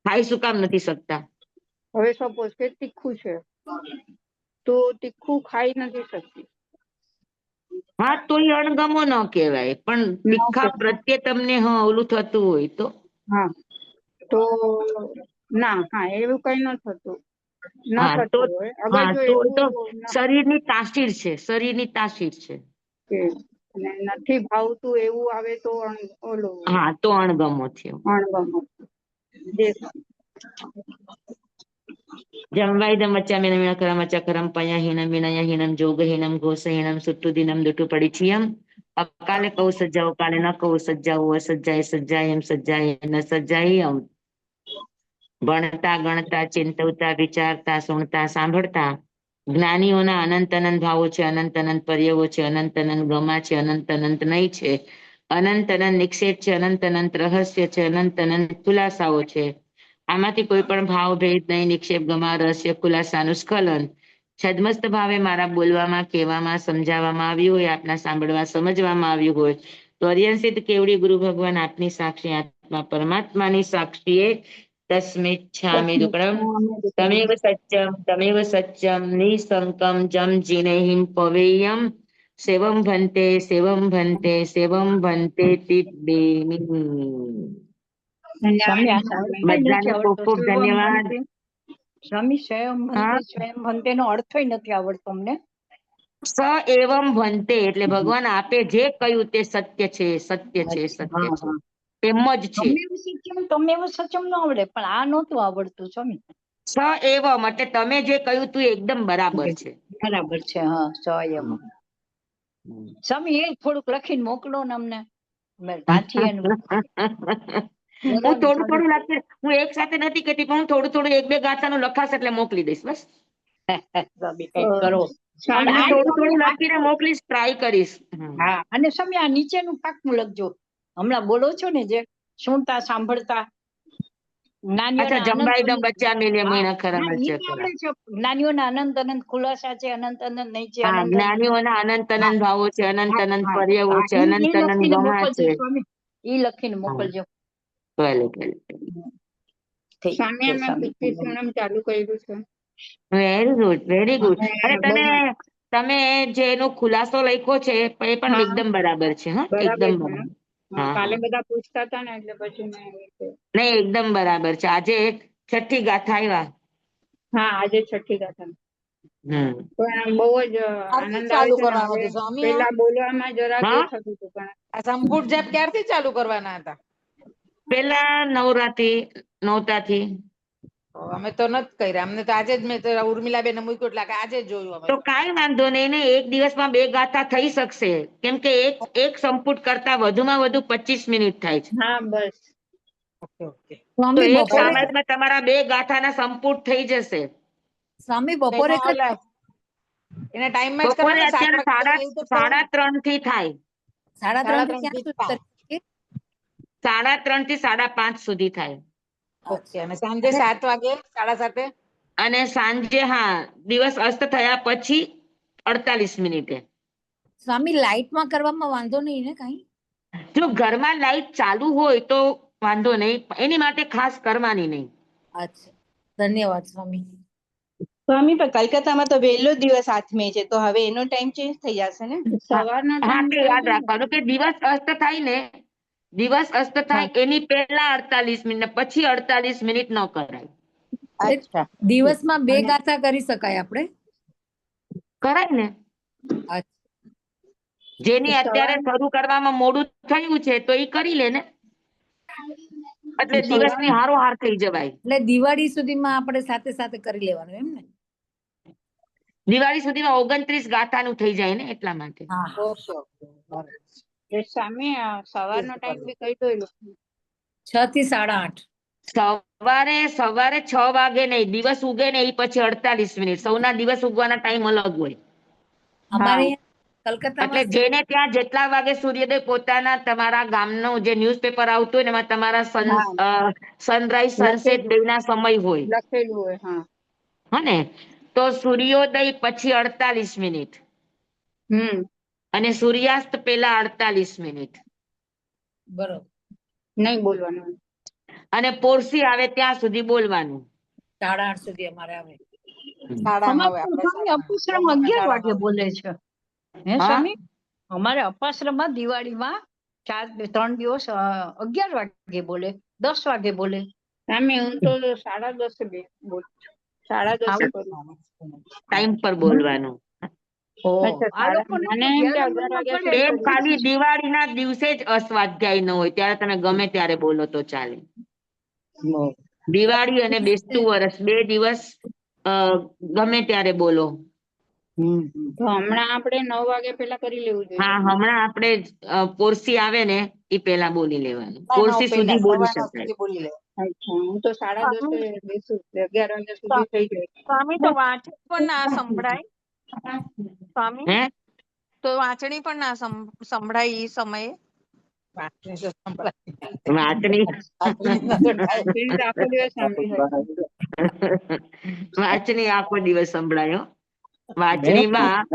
ખાઈ શું કામ નથી શકતા? હવે સપોઝ કે તીખું છે તો તીખું ખાઈ નથી શકતી. હા, તો એ અણગમો ન કહેવાય, પણ તીખા પ્રત્યે તમને ઓલું થતું હોય તો. હા, તો ના, હા, એવું કઈ ન થતું. શરીરની તાસીર છે. નથી ભાવતું એવું આવે તો ઓલું. હા, તો અણગમો છે. અણગમો. જમવાઈદમચ્ચામિનમ વિણકરમચ્ચકરમ પયહીનમ વિનયહીનમ જોગહીનમ ઘોષહીનમ સુટ્ટુદીનમ દુટુપડીચિયમ અકાલે કૌ સજ્જાઓ કાલે ન કૌ સજ્જાઓ સજ્જાય સજ્જાય ન સજ્જાયમ. ગણતા ચિંતવતા વિચારતા સુણતા સાંભળતા જ્ઞાનીઓના અનંત ભાવો છે, અનંત પર્યવો છે, અનંત ગમા છે, અનંત નહીં છે, અનંત નિક્ષેપ છે, અનંત રહસ્ય છે, અનંત ખુલાસાઓ છે. આમાંથી કોઈ પણ ભાવ ભેદ નહીં, નિક્ષેપ ગમા રહસ્ય ખુલાસાનું સ્ખલન છદ્મસ્ત ભાવે મારા બોલવામાં, કહેવામાં, સમજાવવામાં આવ્યું હોય, આપના સાંભળવા સમજવામાં આવ્યું હોય તો અર્યંસિત કેવડી ગુરુ ભગવાન આપની સાક્ષી આત્મા પરમાત્માની સાક્ષીએ તસ્મિચ્છામિ દુક્કડમ તમેવ સત્યમ નિસંકમ જમ જીનેહિમ પવેયમ સેવમ ભંતે તિબ્બેમિ. સ્વામી, આ બધાને ખૂબ ખૂબ ધન્યવાદ. સ્વામી સ્વયં હા. ભંતે સ્વયં ભંતે નો અર્થ નથી આવડતો અમને. સ એવમ ભંતે એટલે ભગવાન આપે જે કહ્યું તે સત્ય છે, સત્ય છે, સત્ય હા, છે, હા. એમ જ છે. તમે એવું સત્યમ ન આવડે પણ આ નહોતું આવડતું સ્વામી. સ એવમ એટલે તમે જે કહ્યું તું એ એકદમ બરાબર છે. બરાબર છે. હા સ્વયં. હમ. સ્વામી એ થોડુંક લખીને મોકલો ને અમને અમે વાંચીએ ને. હું બોલો ને થોડું સ્વામી. થોડું લખી, હું એક સાથે નથી કહેતી પણ હું થોડું થોડું એક બે ગાથાનું લખાશ એટલે મોકલી દઈશ બસ. સ્વામી કંઈક કરો. હું અને આ થોડું સ્વામી થોડું આ લખીને મોકલીશ, ટ્રાય કરીશ. હા અને સ્વામી આ નીચેનું પાકું લખજો. હમણાં બોલો છો ને જે સુણતા સાંભળતા અચ્છા, જ્ઞાનીઓના અનંત જંબાઈ દમ અનંત. બચ્ચા મિલે હા, મહિના ખરા ના, ઈ મરચા તો ખરા. આવડે છે. જ્ઞાનીઓના અનંત અનંત ખુલાસા છે, અનંત અનંત નહીં છે, હા, અનંત અનંત. જ્ઞાનીઓના અનંત હા, અનંત ભાવો છે, અનંત હા, અનંત હા, પર્યાવો હા, છે, ઈ અનંત અનંત લખીને ગમા મોકલજો છે. સ્વામી. ઈ લખીને હા, મોકલજો. ભલે ભલે. ઠીક સ્વામી છે અમે સ્વામી. કીર્તનમ ચાલુ કર્યું છે. Very good, very good. અને અને બહુ તમે જે એનો ખુલાસો લખ્યો છે એ પણ હા એકદમ બરાબર છે. હા, બરાબર એકદમ છે ને. બરાબર. હા, હા કાલે હા, બધા પૂછતા હતા ને એટલે પછી મેં એવું કહ્યું. નહીં એકદમ બરાબર છે. આજે છઠ્ઠી ગાથા આવ્યા. હા આજે છઠ્ઠી ગાથા. હમ. પણ બહુ જ ક્યારથી આનંદ આવે ચાલુ છે ને કરવાનું હવે. હતું સ્વામી આ? પેલા બોલવામાં જરાક હા, એ થતું હતું પણ આ સંપૂર્ણ જાપ ક્યારથી ચાલુ કરવાના હતા? પેલા નવરાત્રી નોરતાથી. અમે તો નથી કર્યા. અમને તો આજે જ મેં તો ઉર્મિલાબેન મૂક્યું એટલે કે આજે જ જોયું અમે તો તો. કાંઈ વાંધો નહીં ને, એક દિવસમાં બે ગાથા થઈ શકશે. કેમ કે એક સંપુટ કરતા વધુમાં વધુ 25 મિનિટ થાય છે. હા બસ. Okay okay. તો સ્વામી એક બપોરે સમાજમાં તમારા બે ગાથાના સંપુટ થઈ જશે. સ્વામી તો બપોરે એના ઓલા એના ટાઈમમાં જ બપોરે કરવાના 7 અત્યારે વાગે સાડા એવું તો જ સાડા કરવાનું. 3 થી થાય. 3:30 3:30 થી થી ક્યાં 5. સુધી કરીએ? 3:30 થી 5:30 સુધી થાય. ઓકે. અને સાંજે અને 7 વાગે 7:30. અને સાંજે હા, દિવસ અસ્ત થયા પછી 48 મિનિટે. સ્વામી લાઈટમાં કરવામાં વાંધો નહીં ને કઈ? જો ઘરમાં લાઈટ ચાલુ હોય તો વાંધો નહીં, એની માટે ખાસ કરવાની નહીં. અચ્છા, ધન્યવાદ સ્વામી. સ્વામી પણ કલકત્તામાં તો વહેલો દિવસ આથમે છે તો હવે એનો ટાઈમ ચેન્જ થઈ જશે ને? સવારનો હા, ટાઈમ તે કહી યાદ દો રાખવાનું કે ને. દિવસ અસ્ત થાય ને, દિવસ અસ્ત થાય એની પહેલા 48 મિનિટ, પછી 48 મિનિટ ન કરાય. અચ્છા. દિવસમાં બે અને ગાથા કરી શકાય આપણે? કરાય ને. અચ્છા, જેની અત્યારે સવાર શરૂ કરવામાં મોડું થયું છે તો એ કરી લે ને, એટલે સવાર દિવસની હારોહાર થઈ જવાય. એટલે દિવાળી સુધીમાં આપણે સાથે સાથે કરી લેવાનું એમ ને? દિવાળી સુધીમાં 29 ગાથાનું થઈ જાય ને, એટલા માટે. હા હા. Okay okay. બરાબર. એ સામે સવારનો ટાઈમ બી કહી દો એ લોકો. 6 થી 8:30. સવારે 6 વાગે નહીં, દિવસ ઉગે ને એ પછી 48 મિનિટ. સૌના દિવસ ઉગવાના ટાઈમ અલગ હોય. અમારે હા અહીંયા એટલે કલકત્તામાં જેને ત્યાં જેટલા વાગે સૂર્યોદય પોતાના તમારા ગામનું જે ન્યૂઝપેપર આવતું હોય ને એમાં તમારા સનરાઈઝ સનસેટ લખેલું બેના સમય હોય. લખેલું હોય હા. હને તો સૂર્યોદય પછી 48 મિનિટ હમ. અને સૂર્યાસ્ત પહેલા 48 મિનિટ. બરોબર. નહીં બોલવાનું. અને પોરસી આવે ત્યાં સુધી બોલવાનું. 8:30 સુધી અમારે આવે. 9:30 અમારે આપણે તો સ્વામી 9:30. અપુશ્રમ બ્રહ્મના 11 વાગે 9:30. બોલે છે. હે હા, સ્વામી અમારે અપાશ્રમમાં દિવાળીમાં 3 દિવસ 11 વાગે બોલે, 10 વાગે બોલે. સ્વામી હું તો 10:30 બે બોલું છું. 10:30 બોલું. ટાઈમ પર બોલવાનું. અચ્છા આ લોકોને મને તો એમ કે 11 11 મહિના વાગ્યા પડે સુધી એમ તો બોલું. ખાલી દિવાળીના દિવસે જ અસ્વાધ્યાય ન હોય, ત્યારે તમે ગમે ત્યારે બોલો તો ચાલે. દિવાળી અને બેસતું વરસ 2 દિવસ ગમે ત્યારે બોલો. તો હમણાં આપણે 9 વાગે પેલા કરી લેવું જોઈએ. હા, હમણાં આપણે પોરસી આવે ને એ પેલા બોલી લેવાનું. 9 પોરસી સુધી બોલી 9 શકાય. સુધી બોલી લે. અચ્છા હું તો 10:30 બેસું 11 વાગ્યા સુધી થઈ જાય. સ્વામી તો વાંચણી પણ ના સંભળાય. સ્વામી હે તો વાંચણી પણ ના સંભળાય એ સમયે. વાંચણી તો સંભળાય. વાંચણી વાંચણી ન તો થાય. વાંચણી તો આખો દિવસ સાંભળી હોય. વાંચણી આખો દિવસ સંભળાયો. વાંચણીમાં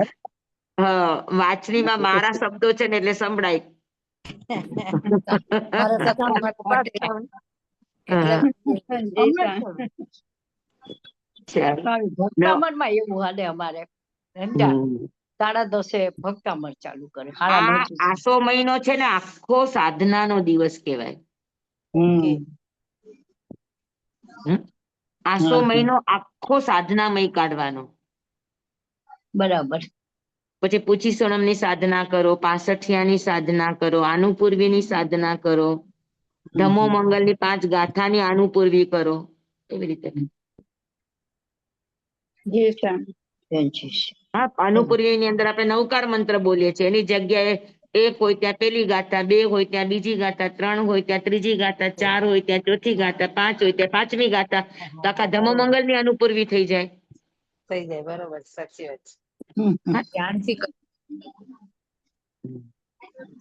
વાંચણીમાં મારા શબ્દો છે ને એટલે સંભળાય. અમારા સત્સંગ માટે એટલે હા, જી અમે સ્વામી. ચાલો. સ્વામી લો. ભક્તામણમાં એવું હાલે અમારે. સમજ્યા? હમ. 10:30 ભક્તામણ ચાલુ કરે. 9:30 આસો મહિનો છે ને આખો સાધનાનો દિવસ કહેવાય. ઓકે. હમ? આસો હા. મહિનો આખો સાધનામય કાઢવાનો. બરાબર. પછી પૂછી સોનમની સાધના કરો, પાસઠિયાની સાધના કરો, આનુપૂર્વીની સાધના કરો, ધમો મંગલની 5 ગાથાની આનુપૂર્વી કરો, એવી રીતે. જી સ્વામી. જય શ્રી. હા, અનુપૂર્વીની અંદર આપણે નવકાર મંત્ર બોલીએ છીએ, એની જગ્યાએ 1 હોય ત્યાં પેલી ગાથા, 2 હોય ત્યાં બીજી ગાથા, 3 હોય ત્યાં ત્રીજી ગાથા, 4 હોય ત્યાં ચોથી ગાથા, 5 હોય ત્યાં પાંચમી ગાથા, તો આખા ધમો મંગલની અનુપૂર્વી થઈ જાય. થઈ જાય, બરોબર, સાચી વાત છે. ધ્યાનથી કર.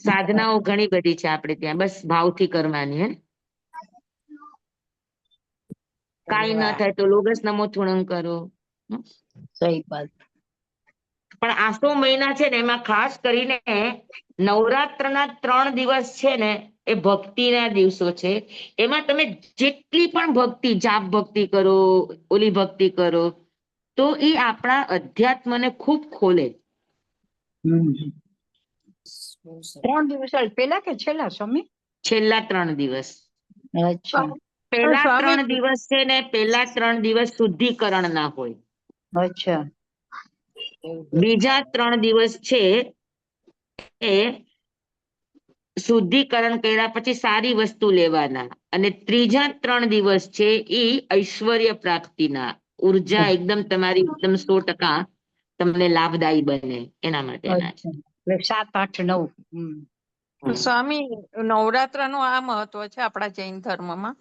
સાધનાઓ ઘણી બધી છે આપણે ત્યાં, બસ ભાવથી કરવાની. હે, કાંઈ ન થાય તો લોગસ નમો થોડું કરો. સહી વાત. પણ આસો મહિના છે ને એમાં ખાસ કરીને નવરાત્રના 3 દિવસ છે ને એ ભક્તિના દિવસો છે. એમાં તમે જેટલી પણ ભક્તિ, જાપ ભક્તિ કરો, ઓલી ભક્તિ કરો, તો એ આપણા અધ્યાત્મને ખૂબ ખોલે. 3 દિવસ પેલા કે છેલ્લા સ્વામી? છેલ્લા 3 દિવસ. અચ્છા. પહેલા સ્વામી 3 દિવસ છે ને, પહેલા 3 દિવસ શુદ્ધિકરણ ના હોય. અચ્છા. બીજા 3 દિવસ છે એ શુદ્ધિકરણ કર્યા પછી સારી વસ્તુ લેવાના, અને ત્રીજા 3 દિવસ છે એ ઐશ્વર્ય પ્રાપ્તિના, ઉર્જા એકદમ તમારી એકદમ 100% તમને લાભદાયી બને એના માટેના છે. અચ્છા. 7, 8, 9. સ્વામી, નવરાત્રનું આ મહત્વ છે આપણા જૈન ધર્મમાં.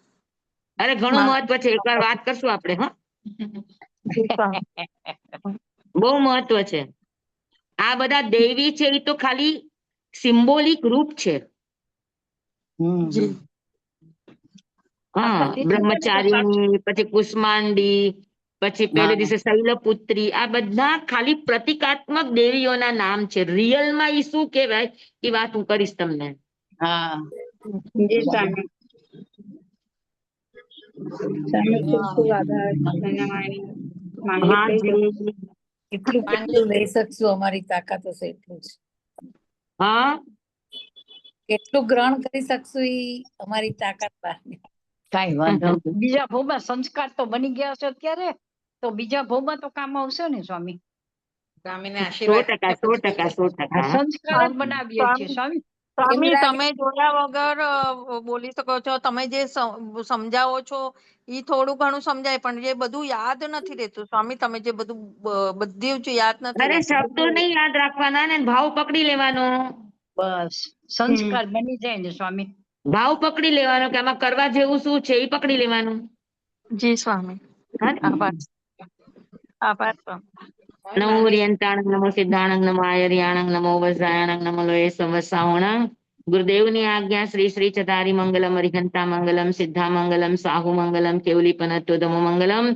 અરે ઘણું મહત્વ છે, એકવાર વાત કરશું આપણે. હા, બહુ મહત્વ છે. આ બધા દેવી છે એ તો ખાલી સિમ્બોલિક રૂપ છે. હા, બ્રહ્મચારિણી, પછી કુષ્માંડી, પછી પહેલે દિવસે શૈલપુત્રી, આ બધા ખાલી પ્રતિકાત્મક દેવીઓના નામ છે. રિયલમાં ઈ શું કહેવાય એ વાત હું કરીશ તમને. હા. જી સ્વામી. સ્વામી ખૂબ ખૂબ આભાર. ધન્યવાદ. માંગે હા થઈ જશે. જી. કેટલું લઈ શકશું, અમારી તાકાત હશે એટલું જ. હા, કેટલું ગ્રહણ કરી શકશું એ અમારી તાકાત બહાર. કઈ વાંધો નહીં. બીજા ભાવમાં સંસ્કાર તો બની ગયા હશે અત્યારે, તો બીજા ભાવમાં તો કામ આવશે ને સ્વામી. સ્વામીને 100%, આશીર્વાદ. 100%. આ સંસ્કાર જ બનાવીએ છીએ સ્વામી. સ્વામી, એમ તમે જોયા વગર બોલી શકો છો. તમે જે સમજાવો છો એ થોડું ઘણું સમજાય, પણ જે બધું યાદ નથી રહેતું સ્વામી. તમે જે બધું બધી જ યાદ નથી અરે રહેતું. શબ્દો નહીં યાદ રાખવાના ને, ભાવ પકડી લેવાનો. બસ સંસ્કાર બની જાય ને સ્વામી. ભાવ પકડી લેવાનો કે આમાં કરવા જેવું શું છે એ પકડી લેવાનું. જી સ્વામી, હા ને? આભાર. આભાર સ્વામી. નમો ઓરિયંતાણંગ નમો સિદ્ધાણંગ નમો આયર્યાણંગ નમો વજ્રાયણંગ નમો લોય સંવત્સાહોણંગ. ગુરુદેવની આજ્ઞા શ્રી શ્રી ચતારી મંગલમ અરિહંતા મંગલમ સિદ્ધા મંગલમ સાહુ મંગલમ કેવલી પનત્વદમો મંગલમ.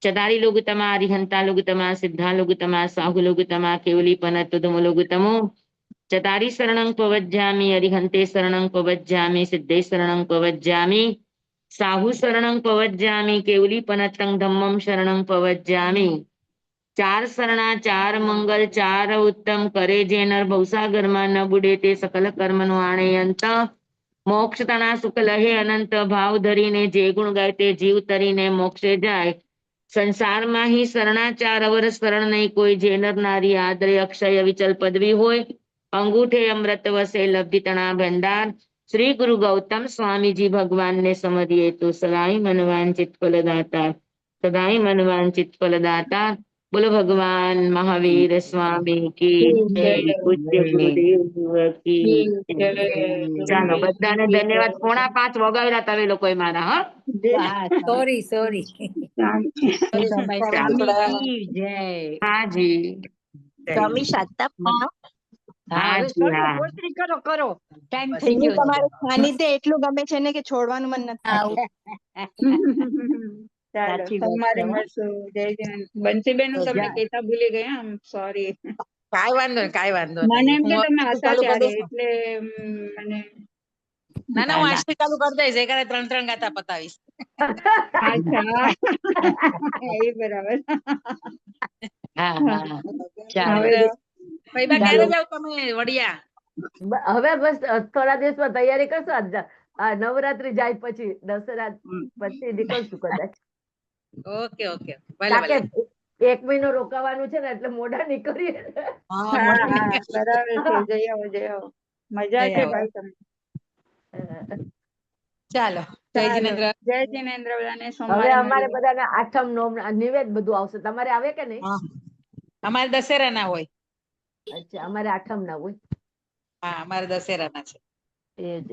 ચતારી લોગુતમા અરિહંતા લોગુતમા સિદ્ધા લોગુતમા સાહુ લોગુતમા કેવલી પનત્વદમો લોગુતમો. ચતારી શરણં પવજ્જામિ અરિહંતે શરણં પવજ્જામિ સિદ્ધે શરણં પવજ્જામિ સાહુ શરણં પવજ્જામિ કેવલી પનત્તં ધમ્મં શરણં પવજ્જામિ. 4 શરણા 4 મંગલ 4 ઉત્તમ કરે જે નર ભવસાગરમાં ન બુડે તે સકલ કર્મનો આણે અંત. મોક્ષ તણા સુખ લહે અનંત ભાવ ધરીને જે ગુણ ગાય તે જીવ તરીને મોક્ષે જાય. સંસારમાં હી શરણાચાર અવર શરણ નહીં કોઈ, જે નર નારી આદરે અક્ષય વિચલ પદવી હોય. અંગૂઠે અમૃત વસે લબ્ધિ તણા ભંડાર. શ્રી ગુરુ ગૌતમ સ્વામીજી ભગવાનને સમરીએ તો સદાય મનવાંચિત ફલદાતા, સદાય મનવાંચિત ફલદાતા. બોલો ભગવાન મહાવીર સ્વામી કી જય, પૂજ્ય ગુરુદેવ કી જય. ચાલો, બધાને ધન્યવાદ. 4:45 વગાડ્યા તમે લોકોએ મારા. હા, સોરી સોરી. ચાલો. સ્વામી કી જય. હાજી, સ્વામી શાંતા હા, હવે હાજી, સ્વામી હા. પોતરી કરો કરો. ટાઈમ થઈ સ્વામી ગયો છે. તમારું સાનિધ્ય એટલું ગમે છે ને કે છોડવાનું મન નથી આવું. ચાલો, સાચી વાત સોમવારે છે, હો. મળશું. જય જવાન. બંસીબેન, હું તમને કહેતા ભૂલી ગઈ. આમ સોરી. કાંઈ વાંધો નહીં, કાંઈ વાંધો મને નહીં. એમ કે હું તમે આજથી હતા ચાલુ કરી ત્યારે દઈશ. એટલે મને ના, હું આજથી ચાલુ કરી દઈશ. એકારે 3 ગાતા પતાવીશ. અચ્છા. એ બરાબર. હા હા. હવે ભાઈ ક્યારે જાવ તમે વડિયા? હવે બસ થોડા દિવસમાં તૈયારી કરશું. આ નવરાત્રી જાય પછી, દસરા પછી નીકળશું કદાચ. ઓકે ઓકે ભલે ભલે સાકેત, 1 મહિનો રોકાવાનું છે ને એટલે મોઢા નીકળીએ. હા હા મોઢું હા બરાબર છે જઈ આવો મજા જઈ છે આવો. ભાઈ તમને. ચાલો જય સારું જિનેન્દ્ર. જય જિનેન્દ્ર બધાને હવે સોમવારે અમારે મળીએ. બધાને આઠમ નો નિવેદ બધું આવશે. તમારે આવે કે નહીં? હા અમારે દશેરા ના હોય. અચ્છા, અમારે આઠમ ના હોય. હા અમારે દશેરા ના છે. એ જ.